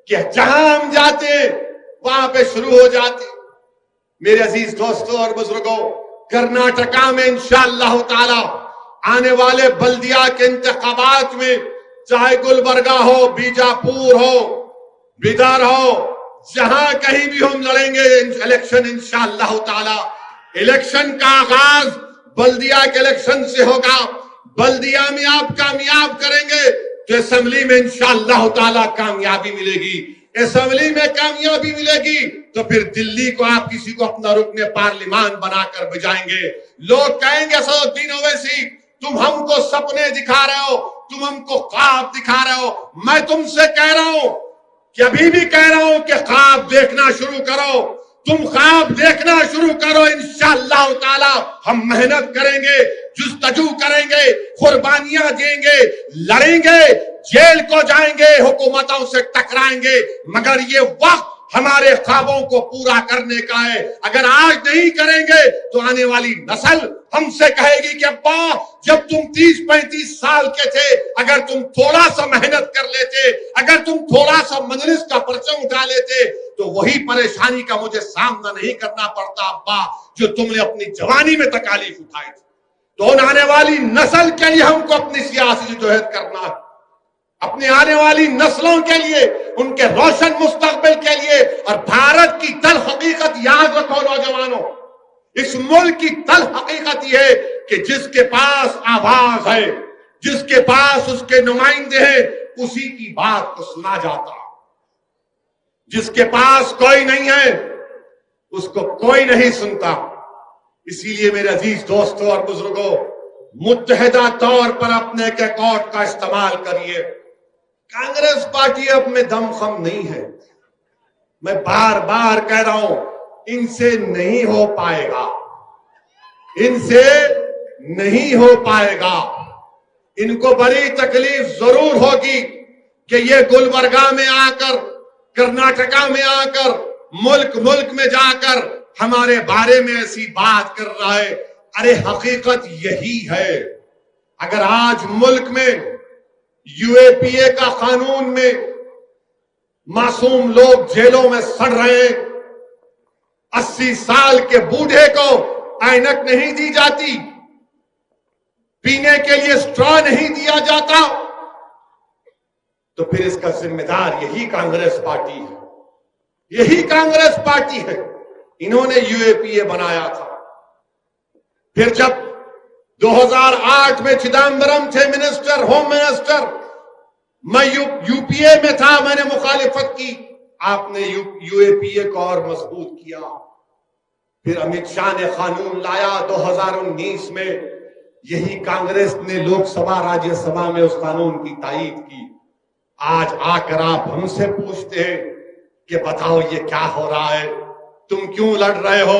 कि जहां हम जाते हैं वहां पे शुरू हो जाते। मेरे अजीज दोस्तों और बुजुर्गों, कर्नाटका में इंशाअल्लाह ताला आने वाले बल्दिया के इंतखाबात में, चाहे गुलबर्गा हो, बीजापुर हो, बिदर हो, जहां कहीं भी हम लड़ेंगे इलेक्शन इंशाअल्लाह ताला। इलेक्शन का आगाज बल्दिया के इलेक्शन से होगा। बल्दिया में आप कामयाब करेंगे तो असेंबली में इंशाअल्लाह ताला कामयाबी मिलेगी। असेंबली में कामयाबी मिलेगी तो फिर दिल्ली को आप किसी को अपना रुकने पार्लिमान बनाकर बजाएंगे। लोग कहेंगे सदुद्दीन ओवैसी तुम हमको सपने दिखा रहे हो, तुम हमको ख्वाब दिखा रहे हो। मैं तुमसे कह रहा हूं कि अभी भी कह रहा हूं कि ख्वाब देखना शुरू करो। तुम ख्वाब देखना शुरू करो, इंशाअल्लाह ताला हम मेहनत करेंगे, जुस्तजू करेंगे, कुर्बानियां देंगे, लड़ेंगे, जेल को जाएंगे, हुकूमतों से टकराएंगे, मगर ये वक्त हमारे ख्वाबों को पूरा करने का है। अगर आज नहीं करेंगे तो आने वाली नस्ल हमसे कहेगी कि अब्बा जब तुम 30-35 साल के थे, अगर तुम थोड़ा सा मेहनत कर लेते, अगर तुम थोड़ा सा मजलिस का परचम उठा लेते तो वही परेशानी का मुझे सामना नहीं करना पड़ता अब्बा जो तुमने अपनी जवानी में तकालीफ उठाई थी। तो आने वाली नस्ल के लिए हमको अपनी सियासी जदोजहद करना है, अपनी आने वाली नस्लों के लिए, उनके रोशन मुस्तकबिल के लिए। और भारत की तल हकीकत याद रखो नौजवानों, इस मुल्क की तल हकीकत यह है कि जिसके पास आवाज है, जिसके पास उसके नुमाइंदे हैं, उसी की बात को सुना जाता। जिसके पास कोई नहीं है उसको कोई नहीं सुनता। इसीलिए मेरे अजीज दोस्तों और बुजुर्गों, मुत्तहिदा तौर पर अपने अकाउंट का इस्तेमाल करिए। कांग्रेस पार्टी अब में दमखम नहीं है। मैं बार बार कह रहा हूं, इनसे नहीं हो पाएगा, इनसे नहीं हो पाएगा। इनको बड़ी तकलीफ जरूर होगी कि ये गुलबर्गा में आकर, कर्नाटका में आकर, मुल्क मुल्क में जाकर हमारे बारे में ऐसी बात कर रहा है। अरे हकीकत यही है। अगर आज मुल्क में यूएपीए का कानून में मासूम लोग जेलों में सड़ रहे हैं, 80 साल के बूढ़े को ऐनक नहीं दी जाती, पीने के लिए स्ट्रॉ नहीं दिया जाता, तो फिर इसका जिम्मेदार यही कांग्रेस पार्टी है। यही कांग्रेस पार्टी है। इन्होंने यूएपीए बनाया था। फिर जब 2008 में चिदम्बरम थे मिनिस्टर, होम मिनिस्टर, मैं यूपीए में था, मैंने मुखालिफत की, आपने यूएपीए को और मजबूत किया। फिर अमित शाह ने कानून लाया 2019 में, यही कांग्रेस ने लोकसभा राज्यसभा में उस कानून की तायीद की। आज आकर आप हमसे पूछते हैं कि बताओ ये क्या हो रहा है, तुम क्यों लड़ रहे हो।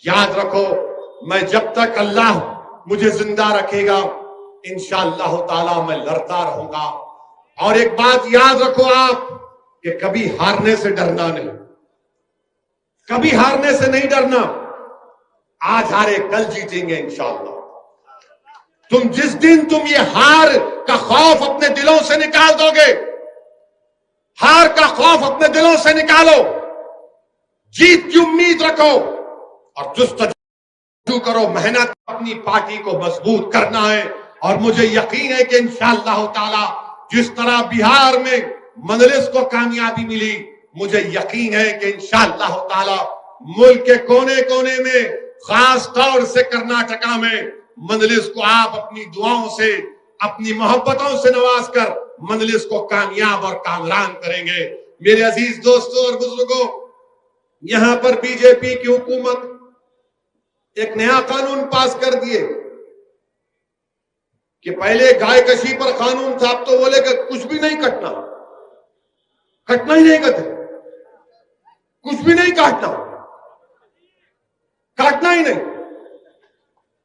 याद रखो, मैं जब तक अल्लाह मुझे जिंदा रखेगा इंशाअल्लाह ताला मैं लड़ता रहूंगा। और एक बात याद रखो आप कि कभी हारने से डरना नहीं, कभी हारने से नहीं डरना। आज हारे कल जीतेंगे इंशाअल्लाह। जिस दिन तुम ये हार का खौफ अपने दिलों से निकाल दोगे, हार का खौफ अपने दिलों से निकालो, जीत की उम्मीद रखो और जुस्तजू करो, मेहनत, अपनी पार्टी को मजबूत करना है। और मुझे यकीन है कि इंशाअल्लाह ताला जिस तरह बिहार में मजलिस को कामयाबी मिली, मुझे यकीन है कि इंशाअल्लाह ताला मुल्क के कोने कोने में, खास तौर से कर्नाटका में मजलिस को आप अपनी दुआओं से, अपनी मोहब्बतों से नवाज कर मजलिस को कामयाब और कामरान करेंगे। मेरे अजीज दोस्तों और बुजुर्गों, यहां पर बीजेपी की हुकूमत एक नया कानून पास कर दिए कि पहले गाय कशी पर कानून था, अब तो बोले कि कुछ भी नहीं कटना, कटना ही नहीं कहते, कुछ भी नहीं काटना, काटना ही नहीं।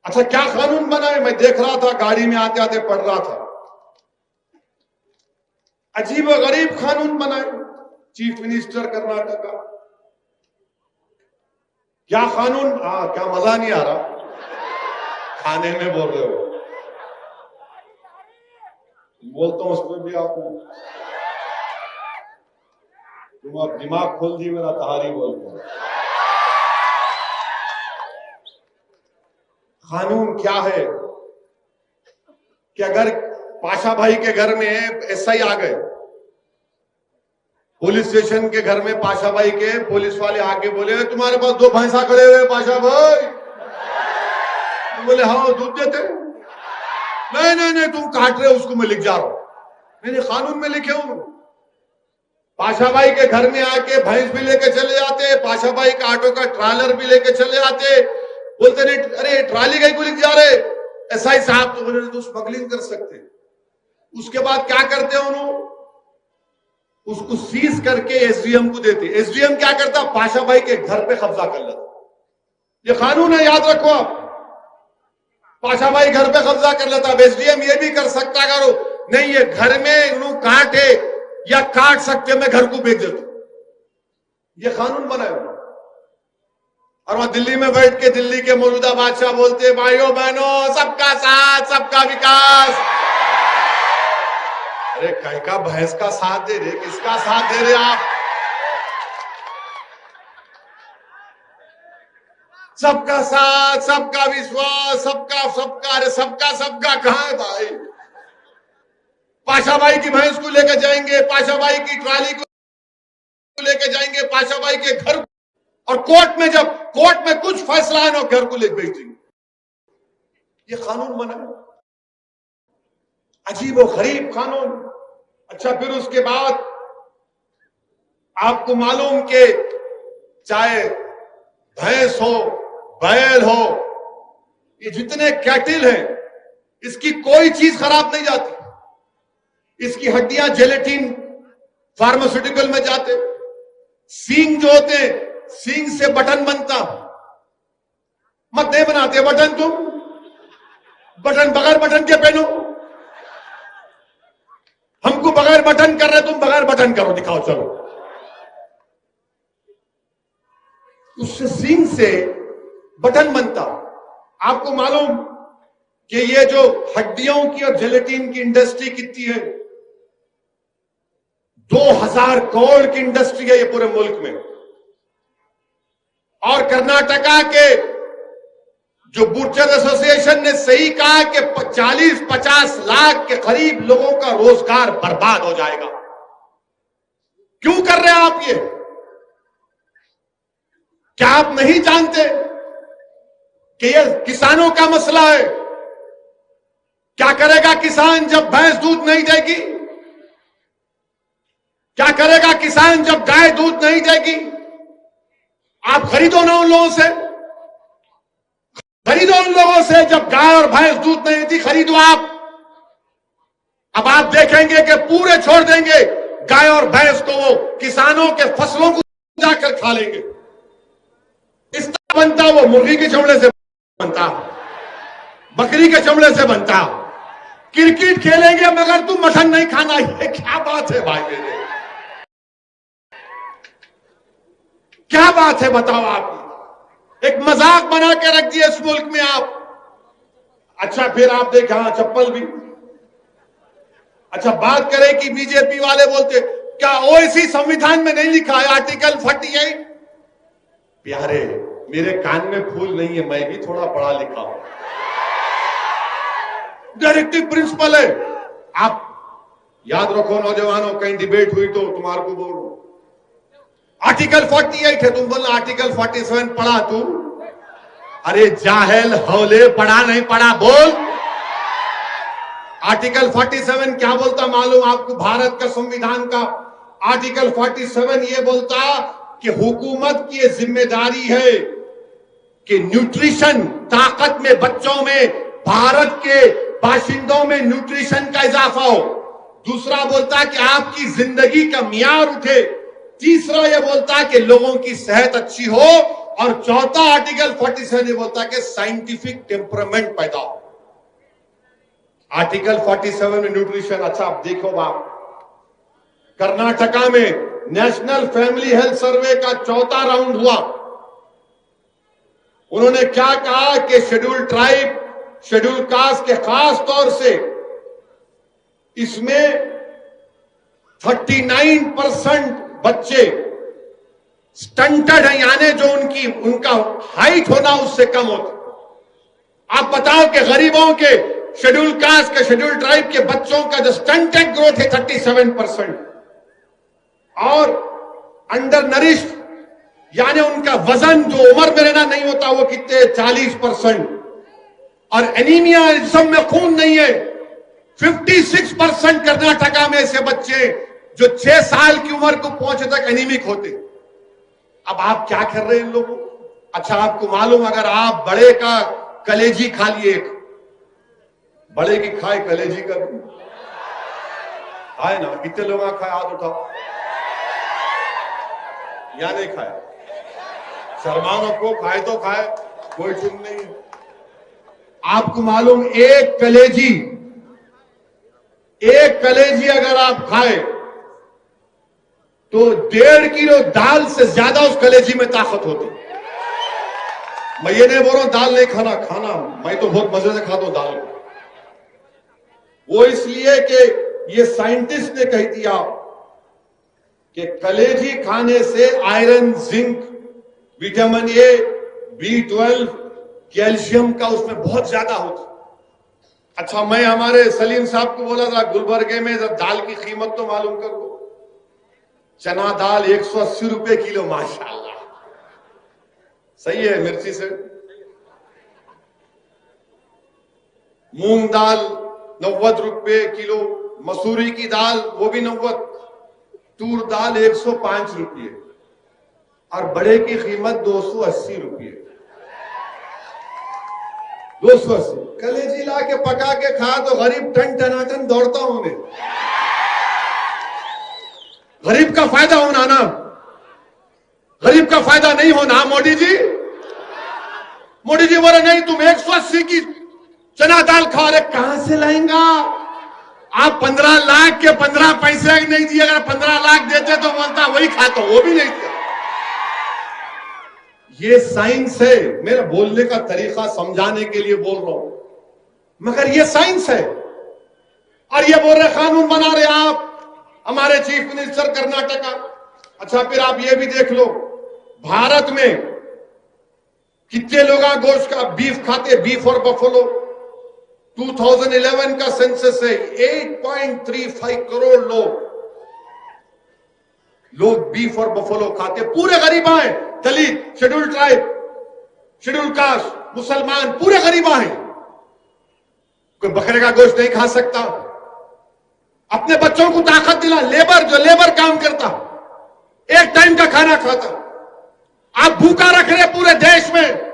अच्छा, क्या कानून बनाए? मैं देख रहा था, गाड़ी में आते आते पढ़ रहा था, अजीब व गरीब कानून बनाए। चीफ मिनिस्टर कर्नाटका, क्या कानून, क्या मजा नहीं आ रहा, खाने में बोल रहे हो, बोलता हूं उस पर भी आप तुम अब दिमाग खोल दी मेरा, तहारी बोलता हूं। कानून क्या है कि अगर पाशा भाई के घर में एसआई आ गए, पुलिस स्टेशन के घर में पाशा भाई के पुलिस वाले आके बोले तुम्हारे पास 2 भैंसा खड़े हुए पाशा भाई, तो बोले हाँ दूध देते, नहीं नहीं नहीं तुम काट रहे हो उसको, मैं लिख जा रहा हूं, मैंने कानून में लिखे हूं। पाशा भाई के घर में आके भैंस भी लेके चले जाते, पाशा भाई का ऑटो का ट्रैलर भी लेके चले जाते, बोलते नहीं अरे ट्राली कहीं को लिख जा रहे एसआई साहब, तो बोले तो स्मगलिंग कर सकते। उसके बाद क्या करते हैं उन्होंने, उसको सीज करके एसडीएम को देते। एसडीएम क्या करता, पाशा भाई के घर पे कब्जा कर लेता। ये कानून है, याद रखो आप, पाशा भाई घर पे कब्जा कर लेता। एसडीएम ये भी कर सकता, करो नहीं ये घर में उन्होंने काटे या काट सकते, मैं घर को बेच देता, ये कानून बनाया। और वहां दिल्ली में बैठ के दिल्ली के मौजूदा बादशाह बोलते भाइयों बहनों सबका साथ सबका विकास। अरे कहीं का भैंस का साथ दे रहे, किसका साथ दे रहे आप? सबका साथ सबका विश्वास सबका सबका, अरे सबका सबका कहां है भाई? पाशा भाई की भैंस को लेकर जाएंगे, पाशा भाई की ट्राली को लेकर जाएंगे, पाशा भाई के घर, और कोर्ट में जब कोर्ट में कुछ फैसला है ना घर को लेकर भेज देंगे। ये कानून बना, अजीब और गरीब कानून। अच्छा, फिर उसके बाद आपको मालूम कि चाहे भैंस हो बैल हो, ये जितने कैटिल हैं इसकी कोई चीज खराब नहीं जाती। इसकी हड्डियां जेलेटिन फार्मास्यूटिकल में जाते, सींग जो होते हैं सींग से बटन बनता, मत नहीं बनाते बटन, तुम बटन बगैर बटन के पहनो, हमको बगैर बटन कर रहे, तुम बगैर बटन करो, दिखाओ चलो। उससे सींग से बटन बनता। आपको मालूम कि ये जो हड्डियों की और जेलेटिन की इंडस्ट्री कितनी है? 2000 करोड़ की इंडस्ट्री है ये पूरे मुल्क में। और कर्नाटका के जो बुर्चर एसोसिएशन ने सही कहा कि 40-50 लाख के करीब लोगों का रोजगार बर्बाद हो जाएगा। क्यों कर रहे हैं आप ये? क्या आप नहीं जानते कि ये किसानों का मसला है? क्या करेगा किसान जब भैंस दूध नहीं देगी? क्या करेगा किसान जब गाय दूध नहीं देगी? आप खरीदो ना उन लोगों से, खरीदो उन लोगों से जब गाय और भैंस दूध नहीं देती, खरीदो आप। अब आप देखेंगे कि पूरे छोड़ देंगे, गाय और भैंस को वो किसानों के फसलों को जाकर खा लेंगे। इस तरह बनता वो मुर्गी के चमड़े से बनता, बकरी के चमड़े से बनता। क्रिकेट खेलेंगे मगर तू मटन नहीं खाना। ये क्या बात है भाई मेरे, क्या बात है बताओ आप। एक मजाक बना के रख दिया इस मुल्क में आप। अच्छा फिर आप देखें, हाँ चप्पल भी। अच्छा बात करें कि बीजेपी वाले बोलते क्या ओवैसी संविधान में नहीं लिखा है आर्टिकल 48? प्यारे मेरे कान में फूल नहीं है, मैं भी थोड़ा पढ़ा लिखा हूं। डायरेक्टिव प्रिंसिपल है। आप याद रखो नौजवानों, कहीं डिबेट हुई तो तुम्हारे को बोलो आर्टिकल 48 है, तुम बोलना आर्टिकल 47 पढ़ा तू। अरे जाहिल हौले, पढ़ा नहीं पढ़ा बोल। आर्टिकल 47 क्या बोलता मालूम आपको? भारत का संविधान का आर्टिकल 47 ये बोलता कि हुकूमत की जिम्मेदारी है कि न्यूट्रिशन, ताकत में, बच्चों में, भारत के बाशिंदों में न्यूट्रिशन का इजाफा हो। दूसरा बोलता कि आपकी जिंदगी का मियार उठे। तीसरा ये बोलता कि लोगों की सेहत अच्छी हो। और चौथा आर्टिकल 47 ये बोलता कि साइंटिफिक टेम्परामेंट पैदा हो। आर्टिकल 47 में न्यूट्रिशन। अच्छा आप देखो बाप, कर्नाटका में नेशनल फैमिली हेल्थ सर्वे का चौथा राउंड हुआ। उन्होंने क्या कहा कि शेड्यूल ट्राइब, शेड्यूल कास्ट के खास तौर से इसमें 39% बच्चे स्टंटेड है, यानी जो उनका हाइट होना उससे कम होता। आप बताओ कि गरीबों के, शेड्यूल कास्ट के, शेड्यूल ट्राइब के बच्चों का जो स्टंटेड ग्रोथ है 37%, और अंडर नरिश यानी उनका वजन जो उम्र में रहना नहीं होता वो कितने 40%, और एनीमिया, जिस्म में खून नहीं है 56% कर्नाटका में ऐसे बच्चे जो 6 साल की उम्र को पहुंचे तक एनीमिक होते। अब आप क्या कर रहे हैं इन लोगों? अच्छा आपको मालूम, अगर आप बड़े का कलेजी खा लिए, एक बड़े की खाए कलेजी का भी खाए ना, कितने लोग खाए? हाथ उठाओ। या नहीं खाए? शर्माओ को, खाए तो खाए, कोई चुन नहीं। आपको मालूम एक कलेजी अगर आप खाए तो 1.5 किलो दाल से ज्यादा उस कलेजी में ताकत होती। मैं ये नहीं बोल रहा हूं दाल नहीं खाना, मैं तो बहुत मजे से खाता हूं दाल को। वो इसलिए कि ये साइंटिस्ट ने कह दिया कि कलेजी खाने से iron, zinc, vitamin A, B12, calcium का उसमें बहुत ज्यादा होता। अच्छा मैं हमारे सलीम साहब को बोला था गुलबर्गे में जब दाल की कीमत तो मालूम कर लो। चना दाल 180 रुपए किलो, माशाल्लाह सही है मिर्ची से। मूंग दाल 90 रुपए किलो, मसूरी की दाल वो भी 90, तूर दाल 105 रुपये, और बड़े की कीमत 280 रुपये। 280 कलेजी ला के पका के खा तो गरीब टन टनाटन दौड़ता हूं मैं। गरीब का फायदा होना ना, गरीब का फायदा नहीं होना। मोदी जी बोले नहीं तुम 180 की चना दाल खा रहे, कहां से लाएंगा आप? 15 लाख के 15 पैसे नहीं दिए। अगर 15 लाख देते तो बोलता वही खाता, वो भी नहीं दिया। ये साइंस है, मेरा बोलने का तरीका समझाने के लिए बोल रहा हूं, मगर ये साइंस है। और ये बोल रहे कानून बना रहे आप, हमारे चीफ मिनिस्टर कर्नाटका। अच्छा फिर आप ये भी देख लो भारत में कितने लोग गोश्त का बीफ खाते, बीफ और बफलो। 2011 का सेंसस है 8.35 करोड़ लोग बीफ और बफलो खाते। पूरे गरीबा हैं, दलित, शेड्यूल ट्राइब, शेड्यूल कास्ट, मुसलमान, पूरे गरीबा हैं। कोई बकरे का गोश्त नहीं खा सकता। अपने बच्चों को ताकत दिला, जो लेबर काम करता, एक टाइम का खाना खाता। आप भूखा रख रहे पूरे देश में,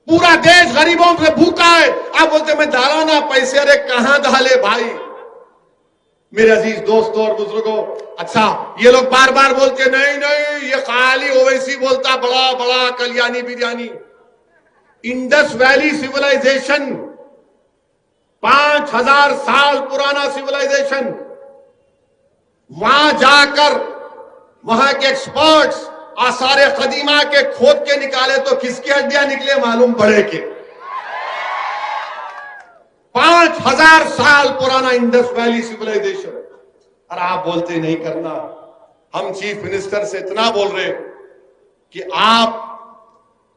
पूरा देश गरीबों से भूखा है, आप बोलते मैं डाला ना पैसे। अरे कहां डाले भाई मेरे अजीज दोस्तों और बुजुर्गों। अच्छा, ये लोग बार बार बोलते नहीं नहीं, ये खाली ओवैसी बोलता बड़ा बड़ा Kalyani biryani. Indus Valley civilisation 5000 साल पुराना सिविलाइजेशन, वहां जाकर वहां के एक्सपर्ट्स आसारे कदीमा के खोद के निकाले तो किसकी हड्डियां निकले मालूम पड़े के। 5000 साल पुराना इंडस वैली सिविलाइजेशन, और आप बोलते नहीं करना। हम चीफ मिनिस्टर से इतना बोल रहे कि आप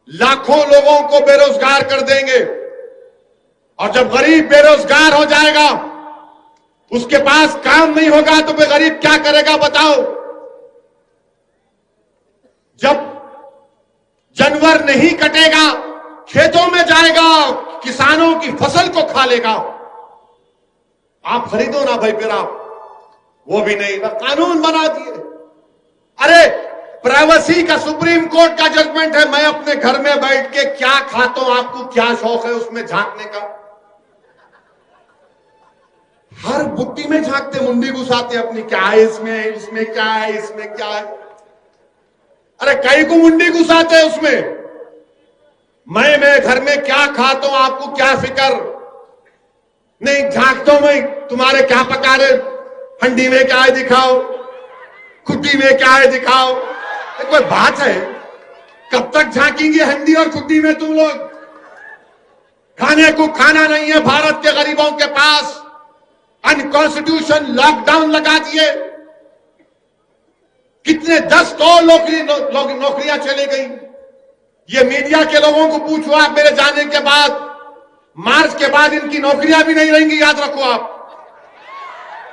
लाखों लोगों को बेरोजगार कर देंगे, और जब गरीब बेरोजगार हो जाएगा, उसके पास काम नहीं होगा, तो वे गरीब क्या करेगा बताओ। जब जानवर नहीं कटेगा, खेतों में जाएगा, किसानों की फसल को खा लेगा। आप खरीदो ना भाई, फिर आप वो भी नहीं ना, कानून बना दिए। अरे प्राइवेसी का सुप्रीम कोर्ट का जजमेंट है, मैं अपने घर में बैठ के क्या खाता हूं, आपको क्या शौक है उसमें झांकने का। हर बुट्टी में झांकते, मुंडी घुसाते अपनी, क्या है इसमें, इसमें क्या है, इसमें क्या है। अरे कई को मुंडी घुसाते हैं उसमें। मैं घर में क्या खाता हूं, आपको क्या फिक्र नहीं। झांकता हूं मैं, तुम्हारे क्या पका रहे, हंडी में क्या है दिखाओ, खुड्डी में क्या है दिखाओ। कोई बात है? कब तक झांकेंगे हंडी और खुड्डी में तुम लोग? खाने को खाना नहीं है भारत के गरीबों के पास। अनकॉन्स्टिट्यूशन लॉकडाउन लगा दिए, कितने 10 करोड़ नौकरियां चली गई। ये मीडिया के लोगों को पूछो आप, मेरे जाने के बाद, मार्च के बाद इनकी नौकरियां भी नहीं रहेंगी, याद रखो आप।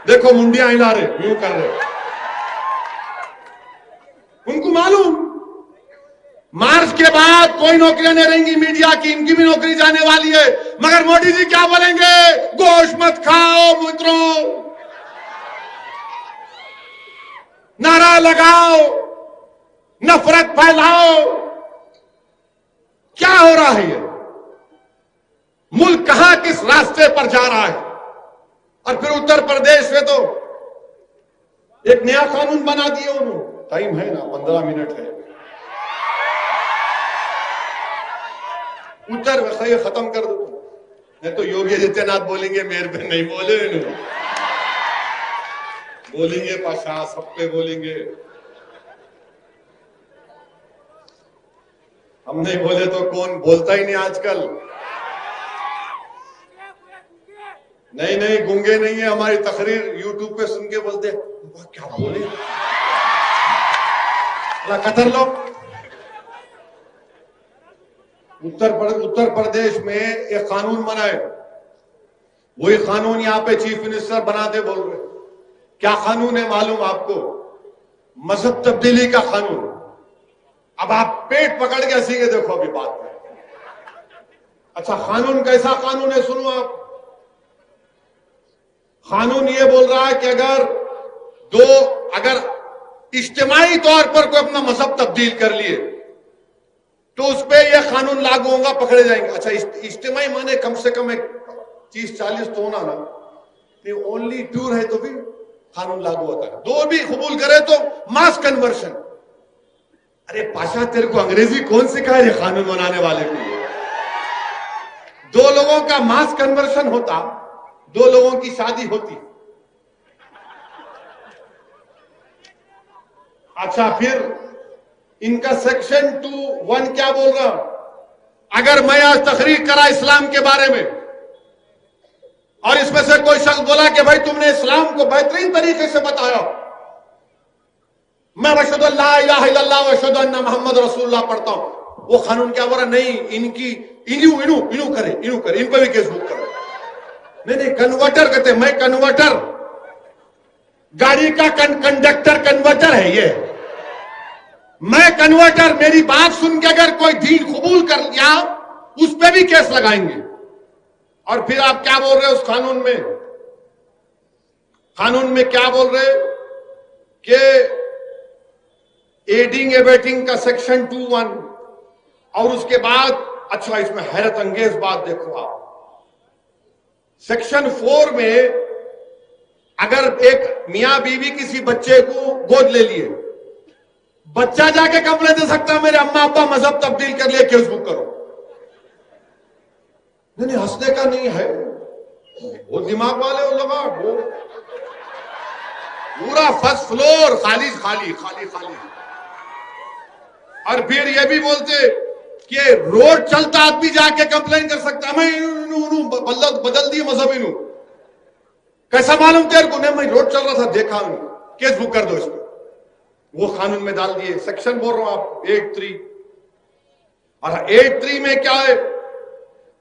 देखो मुंडियां हिला रहे, यूं कर रहे, उनको मालूम मार्च के बाद कोई नौकरियां नहीं रहेंगी मीडिया की, इनकी भी नौकरी जाने वाली है। मगर मोदी जी क्या बोलेंगे? गोश्त मत खाओ मित्रों, नारा लगाओ, नफरत फैलाओ। क्या हो रहा है ये? मुल्क कहां किस रास्ते पर जा रहा है? और फिर उत्तर प्रदेश में तो एक नया कानून बना दिया उन्होंने। टाइम है ना, 15 मिनट है। उत्तर खत्म कर दो, नहीं तो योगी आदित्यनाथ बोलेंगे मेरे पे नहीं बोले, बोलेंगे पाशा, सब पे बोलेंगे। हम नहीं बोले तो कौन बोलता ही नहीं आजकल। नहीं गूंगे नहीं है, हमारी तकरीर यूट्यूब पे सुन के बोलते क्या बोले, कतर लो। उत्तर प्रदेश में एक कानून बनाए, वही कानून यहां पे चीफ मिनिस्टर बनाते बोल रहे। क्या कानून है मालूम आपको? मजहब तब्दीली का कानून। अब आप पेट पकड़ के हंसीगे, देखो अभी बात में। अच्छा, कानून कैसा कानून है सुनो आप। कानून ये बोल रहा है कि अगर इज्तिमाई तौर पर कोई अपना मजहब तब्दील कर लिए तो उस पर यह कानून लागू होगा, पकड़े जाएंगे। अच्छा, इज्तिमाई माने कम से कम 30-40 तो होना ना, ओनली 2 है तो भी कानून लागू होता है। 2 भी कबूल करे तो मास कन्वर्शन। अरे पाशा, तेरे को अंग्रेजी कौन सिखाए रे कानून बनाने वाले को? 2 लोगों का मास कन्वर्शन होता, 2 लोगों की शादी होती। अच्छा, फिर इनका सेक्शन 2(1) क्या बोल रहा? अगर मैं आज तकरीर करा इस्लाम के बारे में और इसमें से कोई शख्स बोला कि भाई तुमने इस्लाम को बेहतरीन तरीके से बताया, मैं अशहदु अल्ला इलाहा इल्लल्लाह व अशहदु अन्ना मुहम्मद रसूलुल्लाह पढ़ता हूं, वो कानून क्या बोल रहा? नहीं, इनकी इनू करे, इन पर भी केस बुक करो। नहीं, कन्वर्टर कहते, मैं कन्वर्टर, गाड़ी का कंडक्टर कन्वर्टर है ये, मैं कन्वर्टर। मेरी बात सुन के अगर कोई दीन कबूल कर लिया, उस पे भी केस लगाएंगे। और फिर आप क्या बोल रहे हो उस कानून में? कानून में क्या बोल रहे कि एडिंग एबेटिंग का सेक्शन 2(1) और उसके बाद अच्छा, इसमें हैरत अंगेज बात देखो आप, सेक्शन 4 में अगर एक मियां बीवी किसी बच्चे को गोद ले लिए, बच्चा जाके कंप्लेंट दे सकता है मेरे अम्मा अब्बा मजहब तब्दील कर लिए, केस बुक करो। नहीं, हंसने का नहीं है, वो दिमाग वाले वो लोग, वो पूरा फर्स्ट फ्लोर खाली खाली खाली खाली। और फिर ये भी बोलते कि रोड चलता आदमी जाके कंप्लेन कर सकता, मैं बदल दिए मजहब इनू, कैसा मालूम तेरे को? नहीं, मैं रोड चल रहा था देखा, केस बुक कर दो इसको। वो कानून में डाल दिए, सेक्शन बोल रहा हूं आप 83। और 83 में क्या है,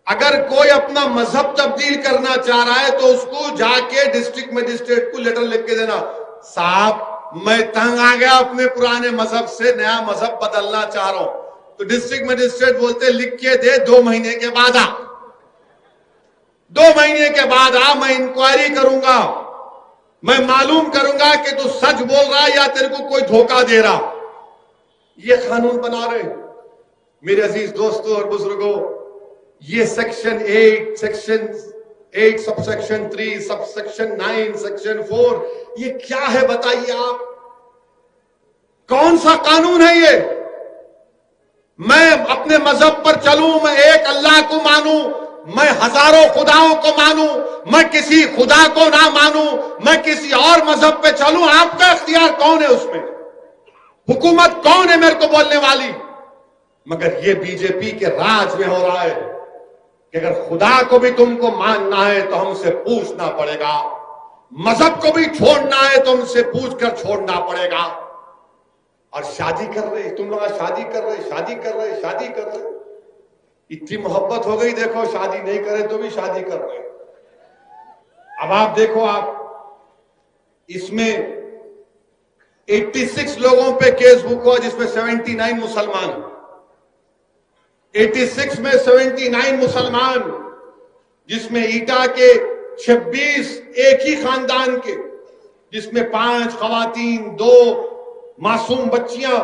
अगर कोई अपना मजहब तब्दील करना चाह रहा है तो उसको जाके डिस्ट्रिक्ट मजिस्ट्रेट को लेटर लिख के देना, साहब मैं तंग आ गया अपने पुराने मजहब से, नया मजहब बदलना चाह रहा हूं। तो डिस्ट्रिक्ट मजिस्ट्रेट बोलते लिख के दे, 2 महीने के बाद आ, 2 महीने के बाद आ, मैं इंक्वायरी करूंगा, मैं मालूम करूंगा कि तू सच बोल रहा है या तेरे को कोई धोखा दे रहा। ये कानून बना रहे मेरे अजीज दोस्तों और बुजुर्गों। ये section 8, section 8 subsection 3, subsection 9, section 4, ये क्या है बताइए आप? कौन सा कानून है ये? मैं अपने मजहब पर चलूं, मैं एक अल्लाह को मानूं, मैं हजारों खुदाओं को मानूं, मैं किसी खुदा को ना मानूं, मैं किसी और मजहब पे चलूं, आपका इख्तियार कौन है उसमें? हुकूमत कौन है मेरे को बोलने वाली? मगर ये बीजेपी के राज में हो रहा है कि अगर खुदा को भी तुमको मानना है तो हमसे पूछना पड़ेगा, मजहब को भी छोड़ना है तो हमसे पूछकर छोड़ना पड़ेगा। और शादी कर रहे, तुम लोग शादी कर रहे, शादी कर रहे, शादी कर रहे, इतनी मोहब्बत हो गई, देखो शादी नहीं करे तो भी शादी कर रहे। अब आप देखो, आप इसमें 86 लोगों पे केस बुक हुआ जिसमें 79 मुसलमान, 86 में 79 मुसलमान, जिसमें ईटा के 26 एक ही खानदान के, जिसमें 5 खवातीन, 2 मासूम बच्चियां।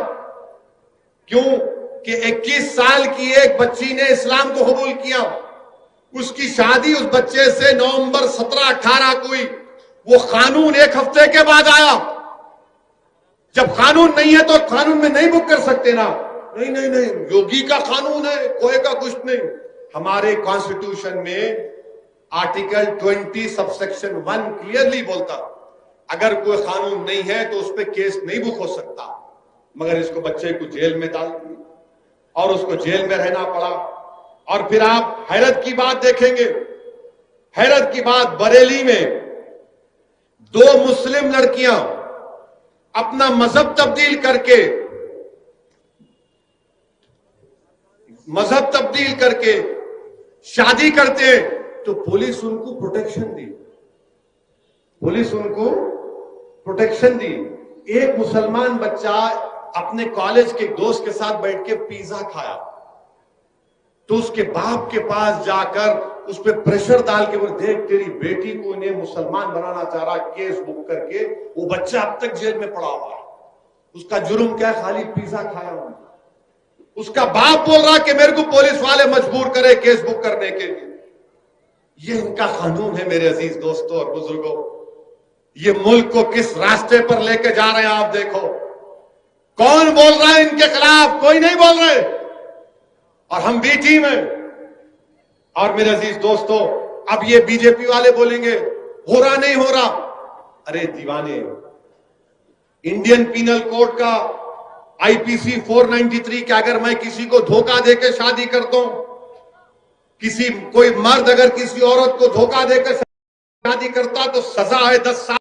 क्यों कि 21 साल की एक बच्ची ने इस्लाम को कबूल किया, उसकी शादी उस बच्चे से नवंबर 17-18 को हुई। वो कानून 1 हफ्ते के बाद आया। जब कानून नहीं है तो कानून में नहीं बुक कर सकते ना। नहीं नहीं नहीं, योगी का कानून है, कोई का कुछ नहीं। हमारे कॉन्स्टिट्यूशन में आर्टिकल 20 सबसेक्शन 1 क्लियरली बोलता, अगर कोई कानून नहीं है तो उस पर केस नहीं बुक हो सकता। मगर इसको बच्चे को जेल में डाल दिया और उसको जेल में रहना पड़ा। और फिर आप हैरत की बात देखेंगे, हैरत की बात, बरेली में 2 मुस्लिम लड़कियां अपना मजहब तब्दील करके शादी करते तो पुलिस उनको प्रोटेक्शन दी, पुलिस उनको प्रोटेक्शन दी। एक मुसलमान बच्चा अपने कॉलेज के दोस्त के साथ बैठ के पिज्जा खाया तो उसके बाप के पास जाकर उस पर प्रेशर डाल के बोले, देख तेरी बेटी को इन्हें मुसलमान बनाना चाह रहा, केस बुक करके। वो बच्चा अब तक जेल में पड़ा हुआ है। उसका जुर्म क्या, खाली पिज्जा खाया हुआ। उसका बाप बोल रहा कि मेरे को पुलिस वाले मजबूर करे केस बुक करने के लिए। ये इनका कानून है मेरे अजीज दोस्तों और बुजुर्गों। ये मुल्क को किस रास्ते पर लेके जा रहे हैं आप देखो। कौन बोल रहा है इनके खिलाफ? कोई नहीं बोल रहे, और हम भी टीम है। और मेरे अजीज दोस्तों, अब ये बीजेपी वाले बोलेंगे हो रहा नहीं हो रहा। अरे दीवाने, इंडियन पीनल कोड का आईपीसी 493 के अगर मैं किसी को धोखा देकर शादी करता हूं, कोई मर्द अगर किसी औरत को धोखा देकर शादी करता तो सजा है 10 साल।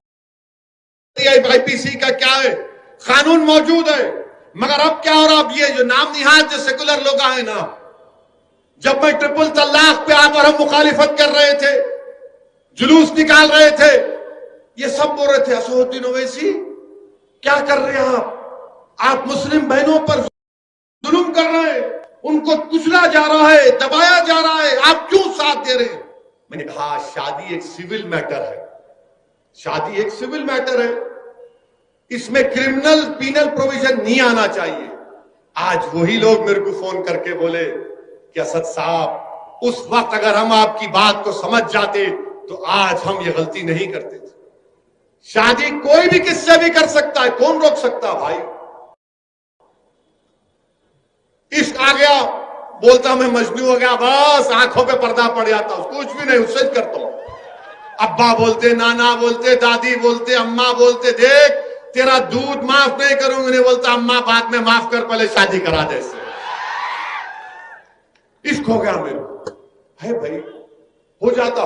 आईपीसी का क्या है, कानून मौजूद है। मगर अब क्या हो रहा, अब ये जो नाम निहाद जो सेकुलर लोग आए ना, जब मैं ट्रिपल तलाक पे आकर हम मुखालिफत कर रहे थे, जुलूस निकाल रहे थे, ये सब बोल रहे थे असदुद्दीन ओवैसी क्या कर रहे हैं आप मुस्लिम बहनों पर जुल्म कर रहे हैं, उनको कुचला जा रहा है, दबाया जा रहा है, आप क्यों साथ दे रहे हैं? मैंने कहा शादी एक सिविल मैटर है, शादी एक सिविल मैटर है, इसमें क्रिमिनल पीनल प्रोविजन नहीं आना चाहिए। आज वही लोग मेरे को फोन करके बोले कि असद साहब, उस वक्त अगर हम आपकी बात को समझ जाते तो आज हम ये गलती नहीं करते थे। शादी कोई भी किससे भी कर सकता है, कौन रोक सकता है भाई? इश्क आ गया, बोलता मैं मजनू हो गया, बस आंखों पे पर्दा पड़ जाता, कुछ भी नहीं, उससे करता हूं। अब्बा बोलते, नाना बोलते, दादी बोलते, अम्मा बोलते, देख तेरा दूध माफ नहीं करूंगी, नहीं बोलता अम्मा बाद में माफ कर, पहले शादी करा दे। इश्क हो गया मेरे है भाई, हो जाता।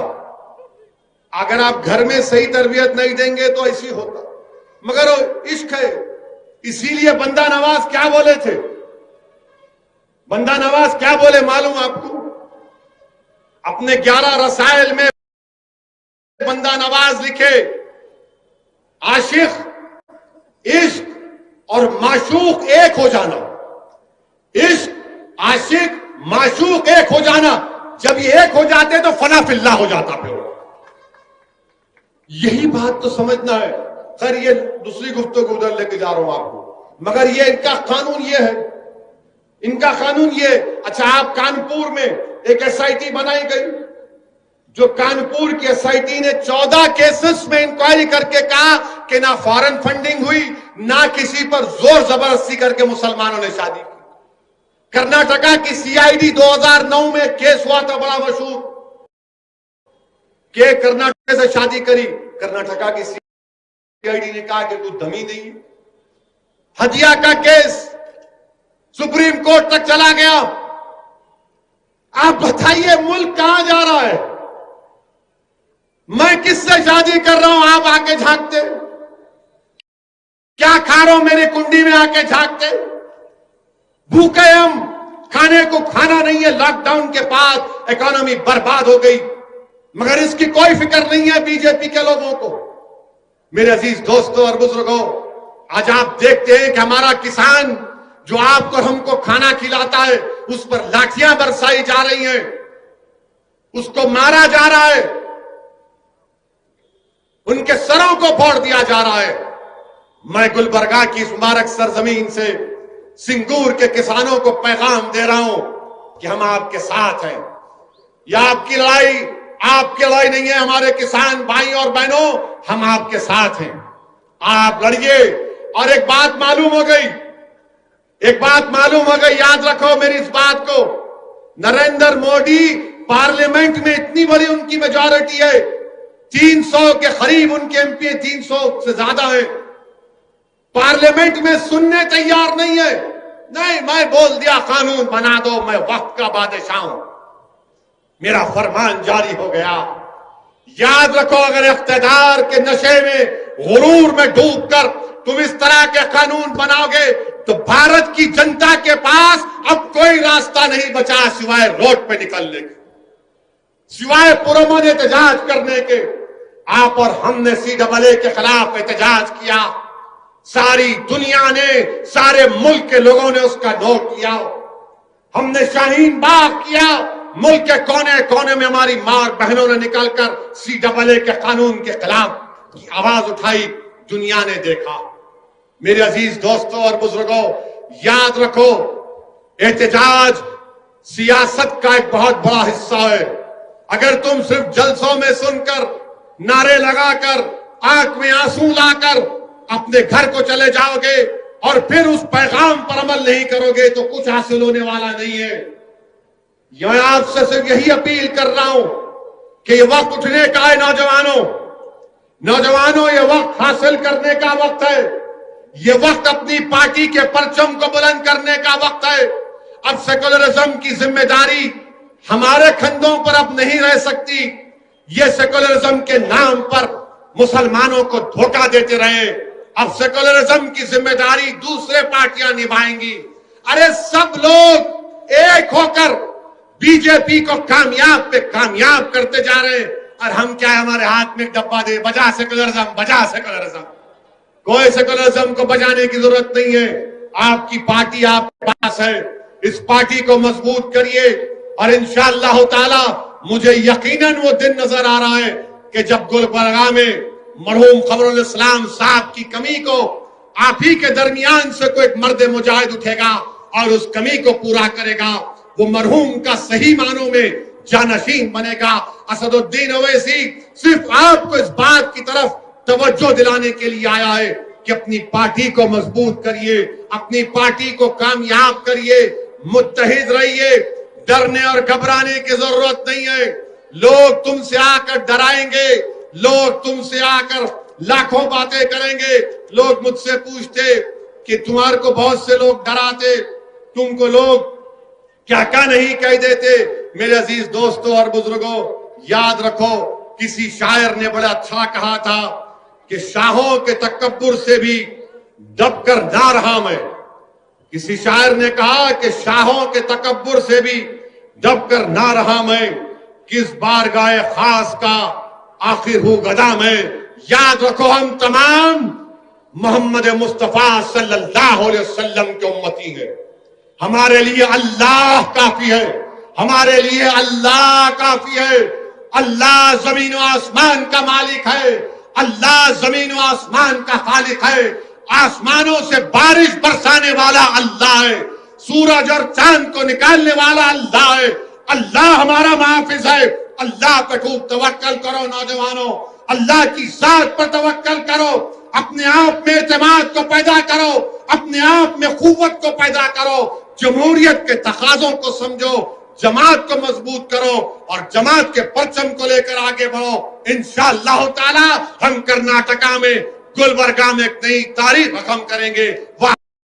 अगर आप घर में सही तरबियत नहीं देंगे तो ऐसी होता, मगर इश्क है। इसीलिए बंदा नवाज क्या बोले थे? बंदा नवाज क्या बोले मालूम आपको? अपने 11 रसायल में बंदा नवाज लिखे, आशिक, इश्क और माशूक एक हो जाना। इश्क, आशिक, माशूक एक हो जाना। जब ये एक हो जाते तो फना फिल्ला हो जाता। फिर यही बात तो समझना है। खैर ये दूसरी गुफ्तगू उधर लेके जा रहा हूं आपको, मगर ये इनका कानून ये है, इनका कानून ये। अच्छा, आप कानपुर में एक एसआईटी बनाई गई, जो कानपुर की एसआईटी ने 14 केसेस में इंक्वायरी करके कहा कि ना फॉरेन फंडिंग हुई, ना किसी पर जोर जबरदस्ती करके मुसलमानों ने शादी की। कर्नाटका की सीआईडी 2009 में केस हुआ था बड़ा मशहूर, कि कर्नाटक से शादी करी। कर्नाटका की सीआईडी ने कहा कि तू दमी नहीं है। हदिया का केस सुप्रीम कोर्ट तक चला गया। आप बताइए मुल्क कहां जा रहा है? मैं किससे शादी कर रहा हूं, आप आके झांकते? क्या खा रहा हूं मेरी कुंडी में आके झांकते? भूखे हम, खाने को खाना नहीं है। लॉकडाउन के बाद इकोनॉमी बर्बाद हो गई, मगर इसकी कोई फिक्र नहीं है बीजेपी के लोगों को। मेरे अजीज दोस्तों और बुजुर्गों, आज आप देखते हैं कि हमारा किसान जो आपको हमको खाना खिलाता है, उस पर लाठियां बरसाई जा रही हैं, उसको मारा जा रहा है, उनके सरों को फोड़ दिया जा रहा है। मैं गुलबर्गा की इस मुबारक सरजमीन से सिंगूर के किसानों को पैगाम दे रहा हूं कि हम आपके साथ हैं। यह आपकी लड़ाई नहीं है, हमारे किसान भाई और बहनों, हम आपके साथ हैं। आप लड़िए। और एक बात मालूम हो गई, याद रखो मेरी इस बात को। नरेंद्र मोदी पार्लियामेंट में इतनी बड़ी उनकी मेजॉरिटी है, 300 के करीब उनके एमपी, 300 से ज्यादा है, पार्लियामेंट में सुनने तैयार नहीं है। नहीं, मैं बोल दिया कानून बना दो, मैं वक्त का बादशाह हूं, मेरा फरमान जारी हो गया। याद रखो, अगर इख्तियार के नशे में, गुरूर में डूबकर तुम इस तरह के कानून बनाओगे तो भारत की जनता के पास अब कोई रास्ता नहीं बचा सिवाय रोड पे निकलने के, सिवाय पुरअमन एहतजाज करने के। आप और हमने CAA के खिलाफ एहतजाज किया, सारी दुनिया ने, सारे मुल्क के लोगों ने उसका नोट किया। हमने शाहीन बाग किया, मुल्क के कोने कोने में हमारी मां और बहनों ने निकलकर CAA के कानून के खिलाफ की आवाज उठाई, दुनिया ने देखा। मेरे अजीज दोस्तों और बुजुर्गों, याद रखो, एहतजाज सियासत का एक बहुत बड़ा हिस्सा है। अगर तुम सिर्फ जलसों में सुनकर, नारे लगाकर, आंख में आंसू लाकर अपने घर को चले जाओगे और फिर उस पैगाम पर अमल नहीं करोगे तो कुछ हासिल होने वाला नहीं है। मैं आपसे सिर्फ यही अपील कर रहा हूं कि ये वक्त उठने का है। नौजवानों, ये वक्त हासिल करने का वक्त है। ये वक्त अपनी पार्टी के परचम को बुलंद करने का वक्त है। अब सेकुलरिज्म की जिम्मेदारी हमारे कंधों पर अब नहीं रह सकती। ये सेकुलरिज्म के नाम पर मुसलमानों को धोखा देते रहे, अब सेकुलरिज्म की जिम्मेदारी दूसरे पार्टियां निभाएंगी। अरे सब लोग एक होकर बीजेपी को कामयाब पे कामयाब करते जा रहे हैं, और हम क्या है, हमारे हाथ में डब्बा दे, बजा सेकुलरिज्म, बजा सेकुलरिज्म। कोई सेकुलरिज्म को बजाने की जरूरत नहीं है। आपकी पार्टी आपके पास है, इस पार्टी को मजबूत करिए। और इंशाअल्लाह ताला मुझे यकीनन वो दिन नजर आ रहा है कि जब गुलबर्गा में मरहूम खबरुल इस्लाम साहब की कमी को आप ही के दरमियान से कोई मर्द मुजाहिद उठेगा और उस कमी को पूरा करेगा। वो मरहूम का सही मानों में जानशीन बनेगा। असदुद्दीन ओवैसी सिर्फ आपको इस बात की तरफ तवज्जो दिलाने के लिए आया है कि अपनी पार्टी को मजबूत करिए, अपनी पार्टी को कामयाब करिए, मुत्तहिद रहिए, डरने और घबराने की जरूरत नहीं है। लोग तुमसे आकर डराएंगे, लोग तुमसे आकर लाखों बातें करेंगे। लोग मुझसे पूछते कि तुम्हारे को बहुत से लोग डराते, तुमको लोग क्या क्या नहीं कह देते। मेरे अजीज दोस्तों और बुजुर्गों, याद रखो, किसी शायर ने बड़ा अच्छा कहा था कि शाहों के तकब्बुर से भी दबकर ना रहा मैं। किसी शायर ने कहा कि शाहों के तकब्बुर से भी दबकर ना रहा मैं, किस बार गाए खास का आखिर हूं गदा मैं। याद रखो, हम तमाम मोहम्मद मुस्तफा सल्लल्लाहु अलैहि वसल्लम के उम्मती हैं। हमारे लिए अल्लाह काफी है, हमारे लिए अल्लाह काफी है। अल्लाह जमीन व आसमान का मालिक है, अल्लाह जमीन व आसमान का खालिक है। आसमानों से बारिश बरसाने वाला अल्लाह है, सूरज और चांद को निकालने वाला अल्लाह है। अल्लाह हमारा मुहाफिज है। अल्लाह पर खूब तवक्कल करो नौजवानों, अल्लाह की जात पर तवक्कल करो, अपने आप में एतमाद को पैदा करो, अपने आप में कुव्वत को पैदा करो, जमहूरियत के तकाजों को समझो, जमात को मजबूत करो और जमात के परचम को लेकर आगे बढ़ो। इंशाअल्लाह ताला हम कर्नाटका में गुलबर्गा में एक नई तारीख रकम करेंगे।